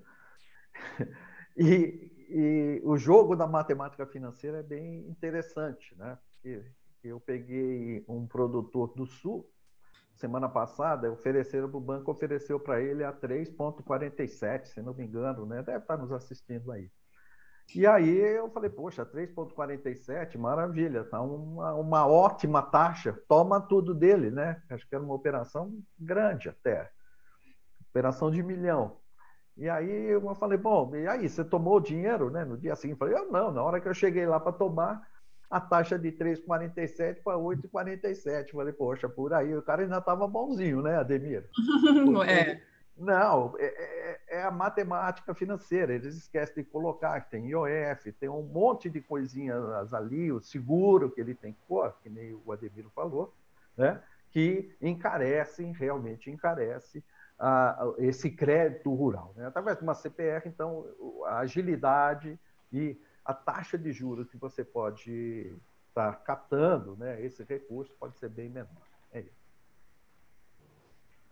E o jogo da matemática financeira é bem interessante, né? Porque eu peguei um produtor do Sul, semana passada, ofereceram para o banco, ofereceu para ele a 3,47, se não me engano, né? Deve estar nos assistindo aí. E aí eu falei, poxa, 3,47, maravilha, tá uma ótima taxa, toma tudo dele, né? Acho que era uma operação grande até, operação de 1 milhão. E aí eu falei, bom, e aí, você tomou o dinheiro, né? No dia seguinte, eu falei, não, na hora que eu cheguei lá para tomar, a taxa de 3,47 para 8,47. Falei, poxa, por aí, o cara ainda estava bonzinho, né, Ademir? Não, é a matemática financeira, eles esquecem de colocar que tem IOF, tem um monte de coisinhas ali, o seguro que ele tem que pôr, que nem o Ademir falou, né? Que realmente encarece esse crédito rural, né? Através de uma CPR, então, a agilidade e a taxa de juros que você pode estar captando, né, esse recurso pode ser bem menor. É isso.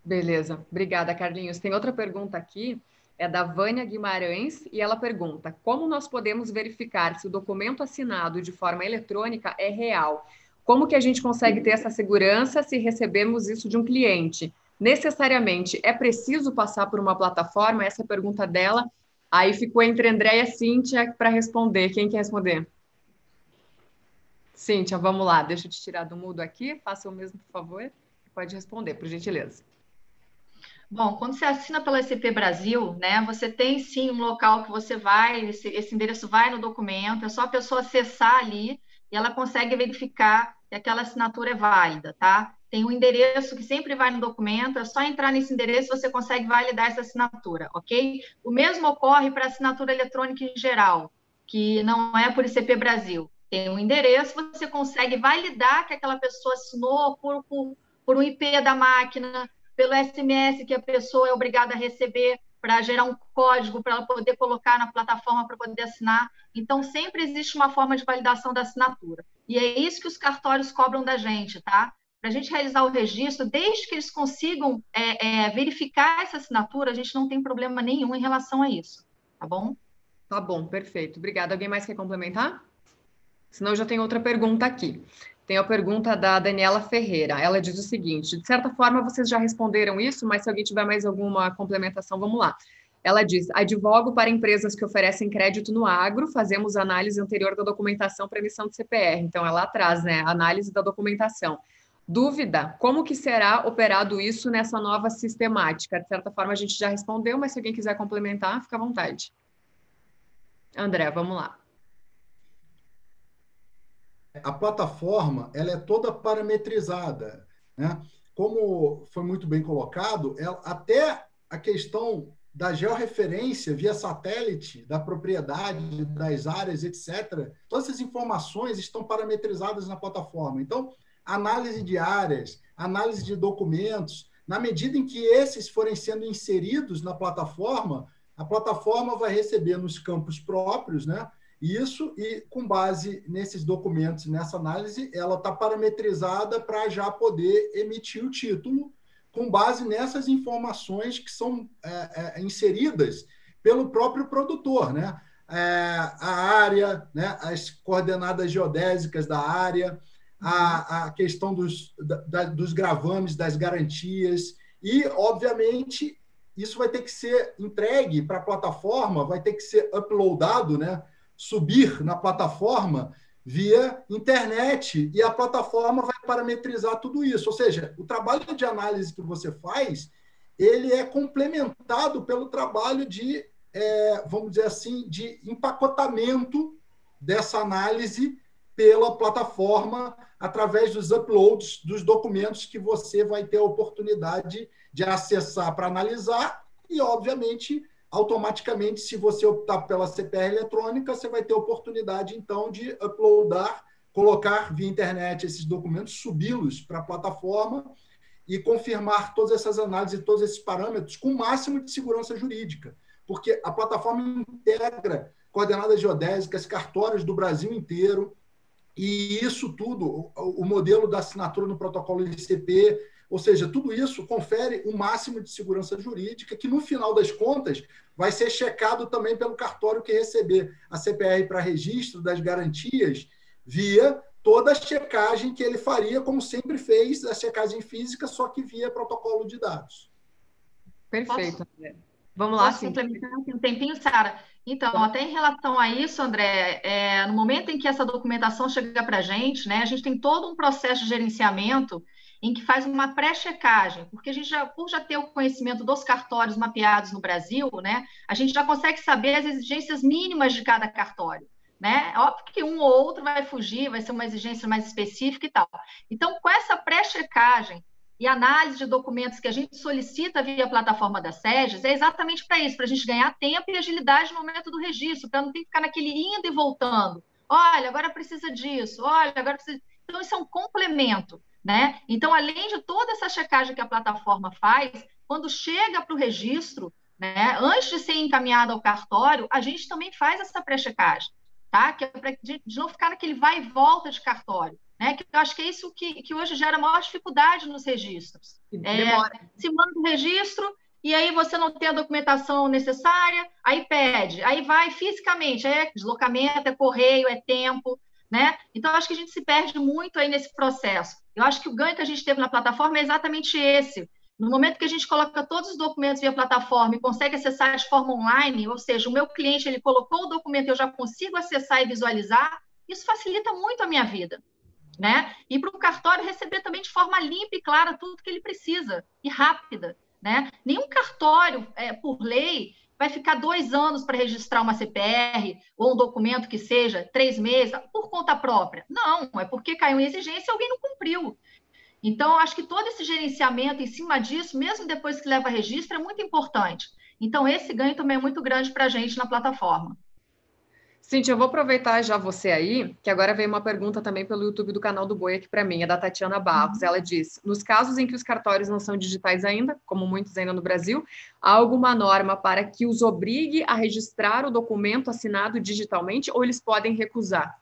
Beleza, obrigada, Carlinhos. Tem outra pergunta aqui É da Vânia Guimarães e ela pergunta: como nós podemos verificar se o documento assinado de forma eletrônica é real? Como que a gente consegue ter essa segurança se recebemos isso de um cliente? Necessariamente é preciso passar por uma plataforma? Essa é a pergunta dela. Aí ficou entre André e a Cíntia para responder. Quem quer responder? Cíntia, vamos lá. Deixa eu te tirar do mudo aqui. Faça o mesmo, por favor. Pode responder, por gentileza. Bom, quando você assina pela SCP Brasil, né, você tem sim um local que você vai, esse endereço vai no documento, é só a pessoa acessar ali e ela consegue verificar que aquela assinatura é válida, tá? Tem um endereço que sempre vai no documento, é só entrar nesse endereço você consegue validar essa assinatura, ok? O mesmo ocorre para assinatura eletrônica em geral, que não é por ICP Brasil. Tem um endereço, você consegue validar que aquela pessoa assinou por um IP da máquina, pelo SMS que a pessoa é obrigada a receber para gerar um código para ela poder colocar na plataforma para poder assinar. Então, sempre existe uma forma de validação da assinatura. E é isso que os cartórios cobram da gente, tá? Para a gente realizar o registro, desde que eles consigam verificar essa assinatura, a gente não tem problema nenhum em relação a isso, tá bom? Tá bom, perfeito. Obrigada. Alguém mais quer complementar? Senão eu já tenho outra pergunta aqui. Tem a pergunta da Daniela Ferreira. Ela diz o seguinte: de certa forma, vocês já responderam isso, mas se alguém tiver mais alguma complementação, vamos lá. Ela diz: advogo para empresas que oferecem crédito no agro, fazemos análise anterior da documentação para emissão de CPR. Então, ela traz, né, análise da documentação. Dúvida: como que será operado isso nessa nova sistemática? De certa forma, a gente já respondeu, mas se alguém quiser complementar, fica à vontade. André, vamos lá. A plataforma ela é toda parametrizada, né? Como foi muito bem colocado, até a questão da georreferência via satélite, da propriedade, das áreas, etc., todas essas informações estão parametrizadas na plataforma. Então, análise de áreas, análise de documentos, na medida em que esses forem sendo inseridos na plataforma, a plataforma vai receber nos campos próprios, né? Isso, e com base nesses documentos, nessa análise, ela está parametrizada para já poder emitir o título, com base nessas informações que são inseridas pelo próprio produtor, né? A área, né? As coordenadas geodésicas da área, a questão dos gravames, das garantias, e, obviamente, isso vai ter que ser entregue para a plataforma, vai ter que ser uploadado, né? Subir na plataforma via internet, e a plataforma vai parametrizar tudo isso. Ou seja, o trabalho de análise que você faz, ele é complementado pelo trabalho de, vamos dizer assim, de empacotamento dessa análise pela plataforma através dos uploads dos documentos que você vai ter a oportunidade de acessar para analisar e, obviamente, automaticamente, se você optar pela CPR eletrônica, você vai ter a oportunidade, então, de uploadar, colocar via internet esses documentos, subi-los para a plataforma e confirmar todas essas análises e todos esses parâmetros com o máximo de segurança jurídica, porque a plataforma integra coordenadas geodésicas, cartórios do Brasil inteiro, e isso tudo, o modelo da assinatura no protocolo ICP, ou seja, tudo isso confere o máximo de segurança jurídica, que no final das contas vai ser checado também pelo cartório que receber a CPR para registro das garantias via toda a checagem que ele faria, como sempre fez, a checagem física, só que via protocolo de dados. Perfeito. Vamos lá. Posso complementar um tempinho, Sara? Então, até em relação a isso, André, no momento em que essa documentação chega para a gente, né, a gente tem todo um processo de gerenciamento em que faz uma pré-checagem, porque a gente por já ter o conhecimento dos cartórios mapeados no Brasil, né, a gente já consegue saber as exigências mínimas de cada cartório, né? Óbvio que um ou outro vai fugir, vai ser uma exigência mais específica e tal. Então, com essa pré-checagem e análise de documentos que a gente solicita via plataforma da SEGES, é exatamente para isso, para a gente ganhar tempo e agilidade no momento do registro, para não ter que ficar naquele indo e voltando. Olha, agora precisa disso, olha, agora precisa... Então, isso é um complemento, né? Então, além de toda essa checagem que a plataforma faz, quando chega para o registro, né, antes de ser encaminhado ao cartório, a gente também faz essa pré-checagem, tá? Que é para de não ficar naquele vai e volta de cartório, né? Que eu acho que é isso que hoje gera maior dificuldade nos registros. Se manda o registro e aí você não tem a documentação necessária, aí pede, aí vai fisicamente, é deslocamento, é correio, é tempo, né? Então, acho que a gente se perde muito aí nesse processo. Eu acho que o ganho que a gente teve na plataforma é exatamente esse. No momento que a gente coloca todos os documentos via plataforma e consegue acessar de forma online, ou seja, o meu cliente ele colocou o documento, eu já consigo acessar e visualizar, isso facilita muito a minha vida, né? E para o cartório receber também de forma limpa e clara tudo que ele precisa e rápida, né? Nenhum cartório, por lei, vai ficar 2 anos para registrar uma CPR ou um documento que seja 3 meses por conta própria. Não, é porque caiu em exigência e alguém não cumpriu. Então, acho que todo esse gerenciamento em cima disso, mesmo depois que leva registro, é muito importante. Então, esse ganho também é muito grande para a gente na plataforma. Cíntia, eu vou aproveitar já você aí, que agora veio uma pergunta também pelo YouTube do canal do Boi aqui para mim, é da Tatiana Barros. Ela diz: nos casos em que os cartórios não são digitais ainda, como muitos ainda no Brasil, há alguma norma para que os obrigue a registrar o documento assinado digitalmente ou eles podem recusar?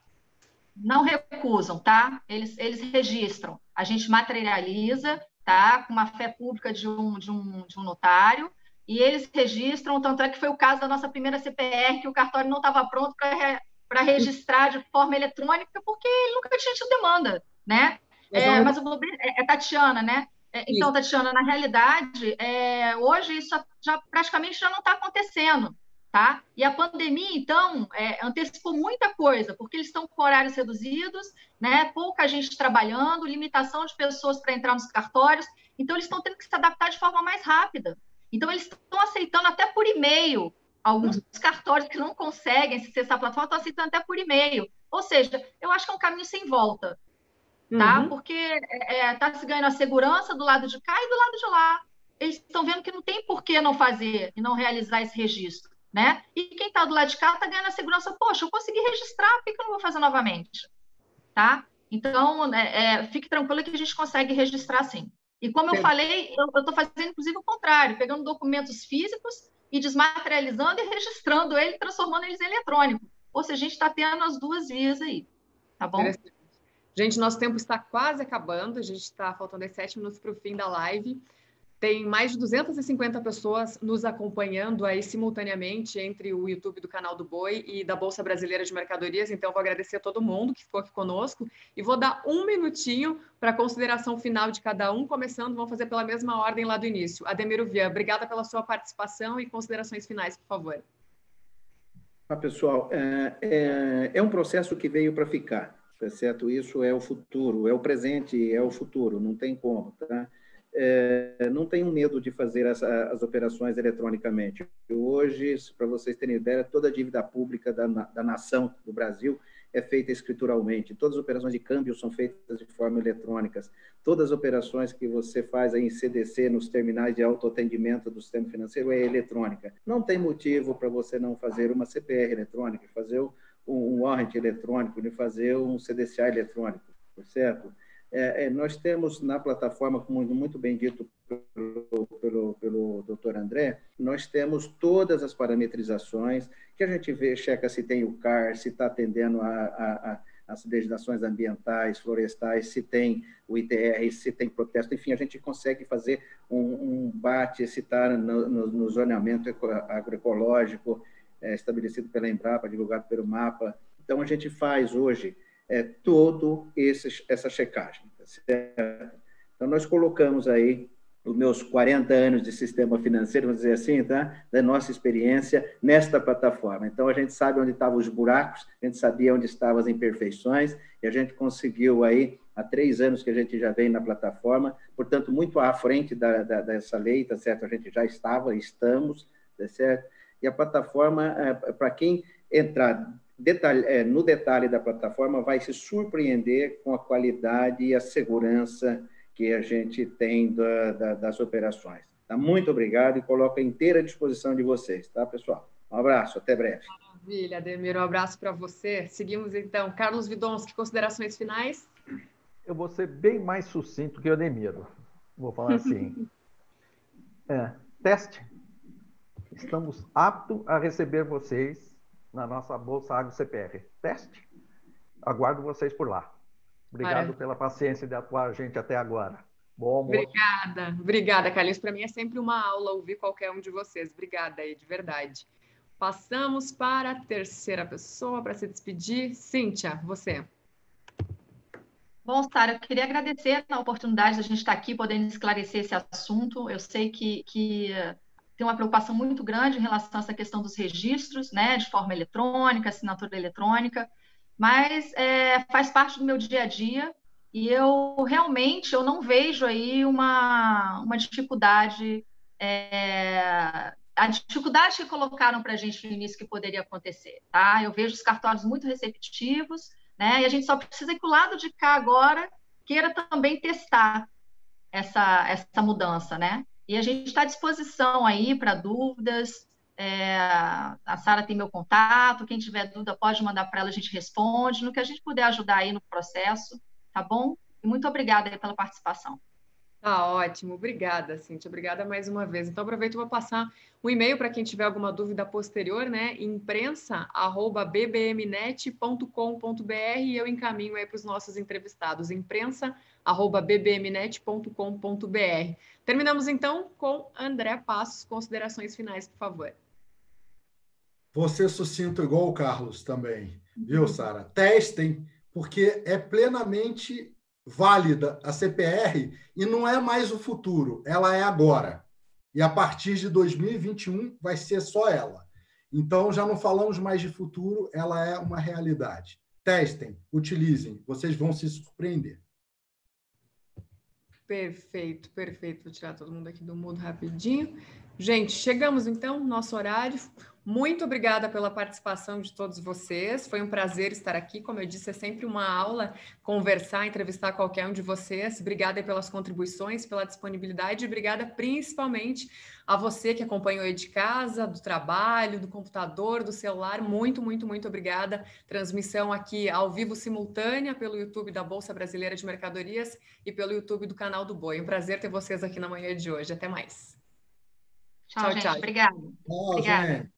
Não recusam, tá? Eles registram. A gente materializa, tá? Com uma fé pública de um notário, e eles registram, tanto é que foi o caso da nossa primeira CPR, que o cartório não estava pronto para registrar de forma eletrônica, porque ele nunca tinha tido demanda, né? Mas o é Tatiana, né? Então, Tatiana, na realidade, hoje isso praticamente já não está acontecendo. Tá? E a pandemia, então, antecipou muita coisa, porque eles estão com horários reduzidos, né? Pouca gente trabalhando, limitação de pessoas para entrar nos cartórios, então eles estão tendo que se adaptar de forma mais rápida. Então, eles estão aceitando até por e-mail. Alguns cartórios que não conseguem acessar a plataforma estão aceitando até por e-mail. Ou seja, eu acho que é um caminho sem volta, tá? Porque está se ganhando a segurança do lado de cá e do lado de lá. Eles estão vendo que não tem por que não fazer e não realizar esse registro. Né? E quem está do lado de cá está ganhando a segurança. Poxa, eu consegui registrar, por que eu não vou fazer novamente? Tá? Então, fique tranquilo que a gente consegue registrar sim. E como eu falei, eu estou fazendo inclusive o contrário, pegando documentos físicos e desmaterializando e registrando ele, transformando eles em eletrônico. Ou seja, a gente está tendo as duas vias aí, tá bom? Gente, nosso tempo está quase acabando, a gente está faltando 7 minutos para o fim da live. Tem mais de 250 pessoas nos acompanhando aí simultaneamente entre o YouTube do canal do Boi e da Bolsa Brasileira de Mercadorias. Então, eu vou agradecer a todo mundo que ficou aqui conosco e vou dar um minutinho para a consideração final de cada um, começando, vamos fazer pela mesma ordem lá do início. Ademiro Vian, obrigada pela sua participação e considerações finais, por favor. Pessoal, é um processo que veio para ficar, tá certo? Isso é o futuro, é o presente, é o futuro, não tem como, tá? Não tenham medo de fazer as operações eletronicamente. Hoje, para vocês terem ideia, toda a dívida pública da nação do Brasil é feita escrituralmente. Todas as operações de câmbio são feitas de forma eletrônica. Todas as operações que você faz aí em CDC, nos terminais de autoatendimento do sistema financeiro, é eletrônica. Não tem motivo para você não fazer uma CPR eletrônica, fazer um warrant eletrônico, de fazer um CDCA eletrônico, certo? Nós temos na plataforma, como muito bem dito pelo doutor André, nós temos todas as parametrizações que a gente vê, checa se tem o CAR, se está atendendo as legislações ambientais, florestais, se tem o ITR, se tem protesto, enfim, a gente consegue fazer um bate, se está no zoneamento agroecológico estabelecido pela Embrapa, divulgado pelo MAPA. Então, a gente faz hoje todo essa checagem. Tá certo? Então, nós colocamos aí os meus 40 anos de sistema financeiro, vamos dizer assim, tá? Da nossa experiência nesta plataforma. Então, a gente sabe onde estavam os buracos, a gente sabia onde estavam as imperfeições, e a gente conseguiu aí, há 3 anos que a gente já vem na plataforma, portanto, muito à frente dessa lei, tá certo? A gente já estamos, tá certo? E a plataforma, para quem entrar no detalhe da plataforma, vai se surpreender com a qualidade e a segurança que a gente tem das operações. Tá? Muito obrigado e coloco à inteira disposição de vocês, tá, pessoal? Um abraço, até breve. Maravilha, Ademir, um abraço para você. Seguimos, então. Carlos Vidonski, considerações finais? Eu vou ser bem mais sucinto que o Ademiro. Vou falar assim. Teste. Estamos aptos a receber vocês na nossa Bolsa Agro CPR. Teste. Aguardo vocês por lá. Obrigado pela paciência de atuar a gente até agora. Bom almoço. Obrigada, Carlinhos. Para mim é sempre uma aula ouvir qualquer um de vocês. Obrigada aí, de verdade. Passamos para a terceira pessoa para se despedir. Cíntia, você. Bom, Sara, eu queria agradecer a oportunidade de a gente estar aqui podendo esclarecer esse assunto. Eu sei que tem uma preocupação muito grande em relação a essa questão dos registros, né, de forma eletrônica, assinatura eletrônica, mas faz parte do meu dia a dia e eu realmente não vejo aí uma dificuldade, a dificuldade que colocaram para a gente no início que poderia acontecer, tá? Eu vejo os cartórios muito receptivos, né? E a gente só precisa que o lado de cá agora queira também testar essa mudança, né? E a gente está à disposição aí para dúvidas. A Sara tem meu contato, quem tiver dúvida pode mandar para ela, a gente responde, no que a gente puder ajudar aí no processo, tá bom? E muito obrigada aí pela participação. Tá ótimo, obrigada, Cíntia, obrigada mais uma vez. Então, aproveito e vou passar um e-mail para quem tiver alguma dúvida posterior, né? imprensa@bbmnet.com.br e eu encaminho aí para os nossos entrevistados, imprensa@bbmnet.com.br. Terminamos então com André Passos, considerações finais, por favor. Você sucinto igual o Carlos também, viu, Sara? Testem, porque é plenamente válida a CPR e não é mais o futuro, ela é agora. E a partir de 2021 vai ser só ela. Então, já não falamos mais de futuro, ela é uma realidade. Testem, utilizem, vocês vão se surpreender. Perfeito, perfeito. Vou tirar todo mundo aqui do mudo rapidinho. Gente, chegamos então no nosso horário. Muito obrigada pela participação de todos vocês. Foi um prazer estar aqui. Como eu disse, é sempre uma aula conversar, entrevistar qualquer um de vocês. Obrigada aí pelas contribuições, pela disponibilidade. Obrigada principalmente a você que acompanhou aí de casa, do trabalho, do computador, do celular. Muito, muito, muito obrigada. Transmissão aqui ao vivo simultânea pelo YouTube da Bolsa Brasileira de Mercadorias e pelo YouTube do canal do Boi. Um prazer ter vocês aqui na manhã de hoje. Até mais. Tchau, gente. Obrigada. Tchau, gente.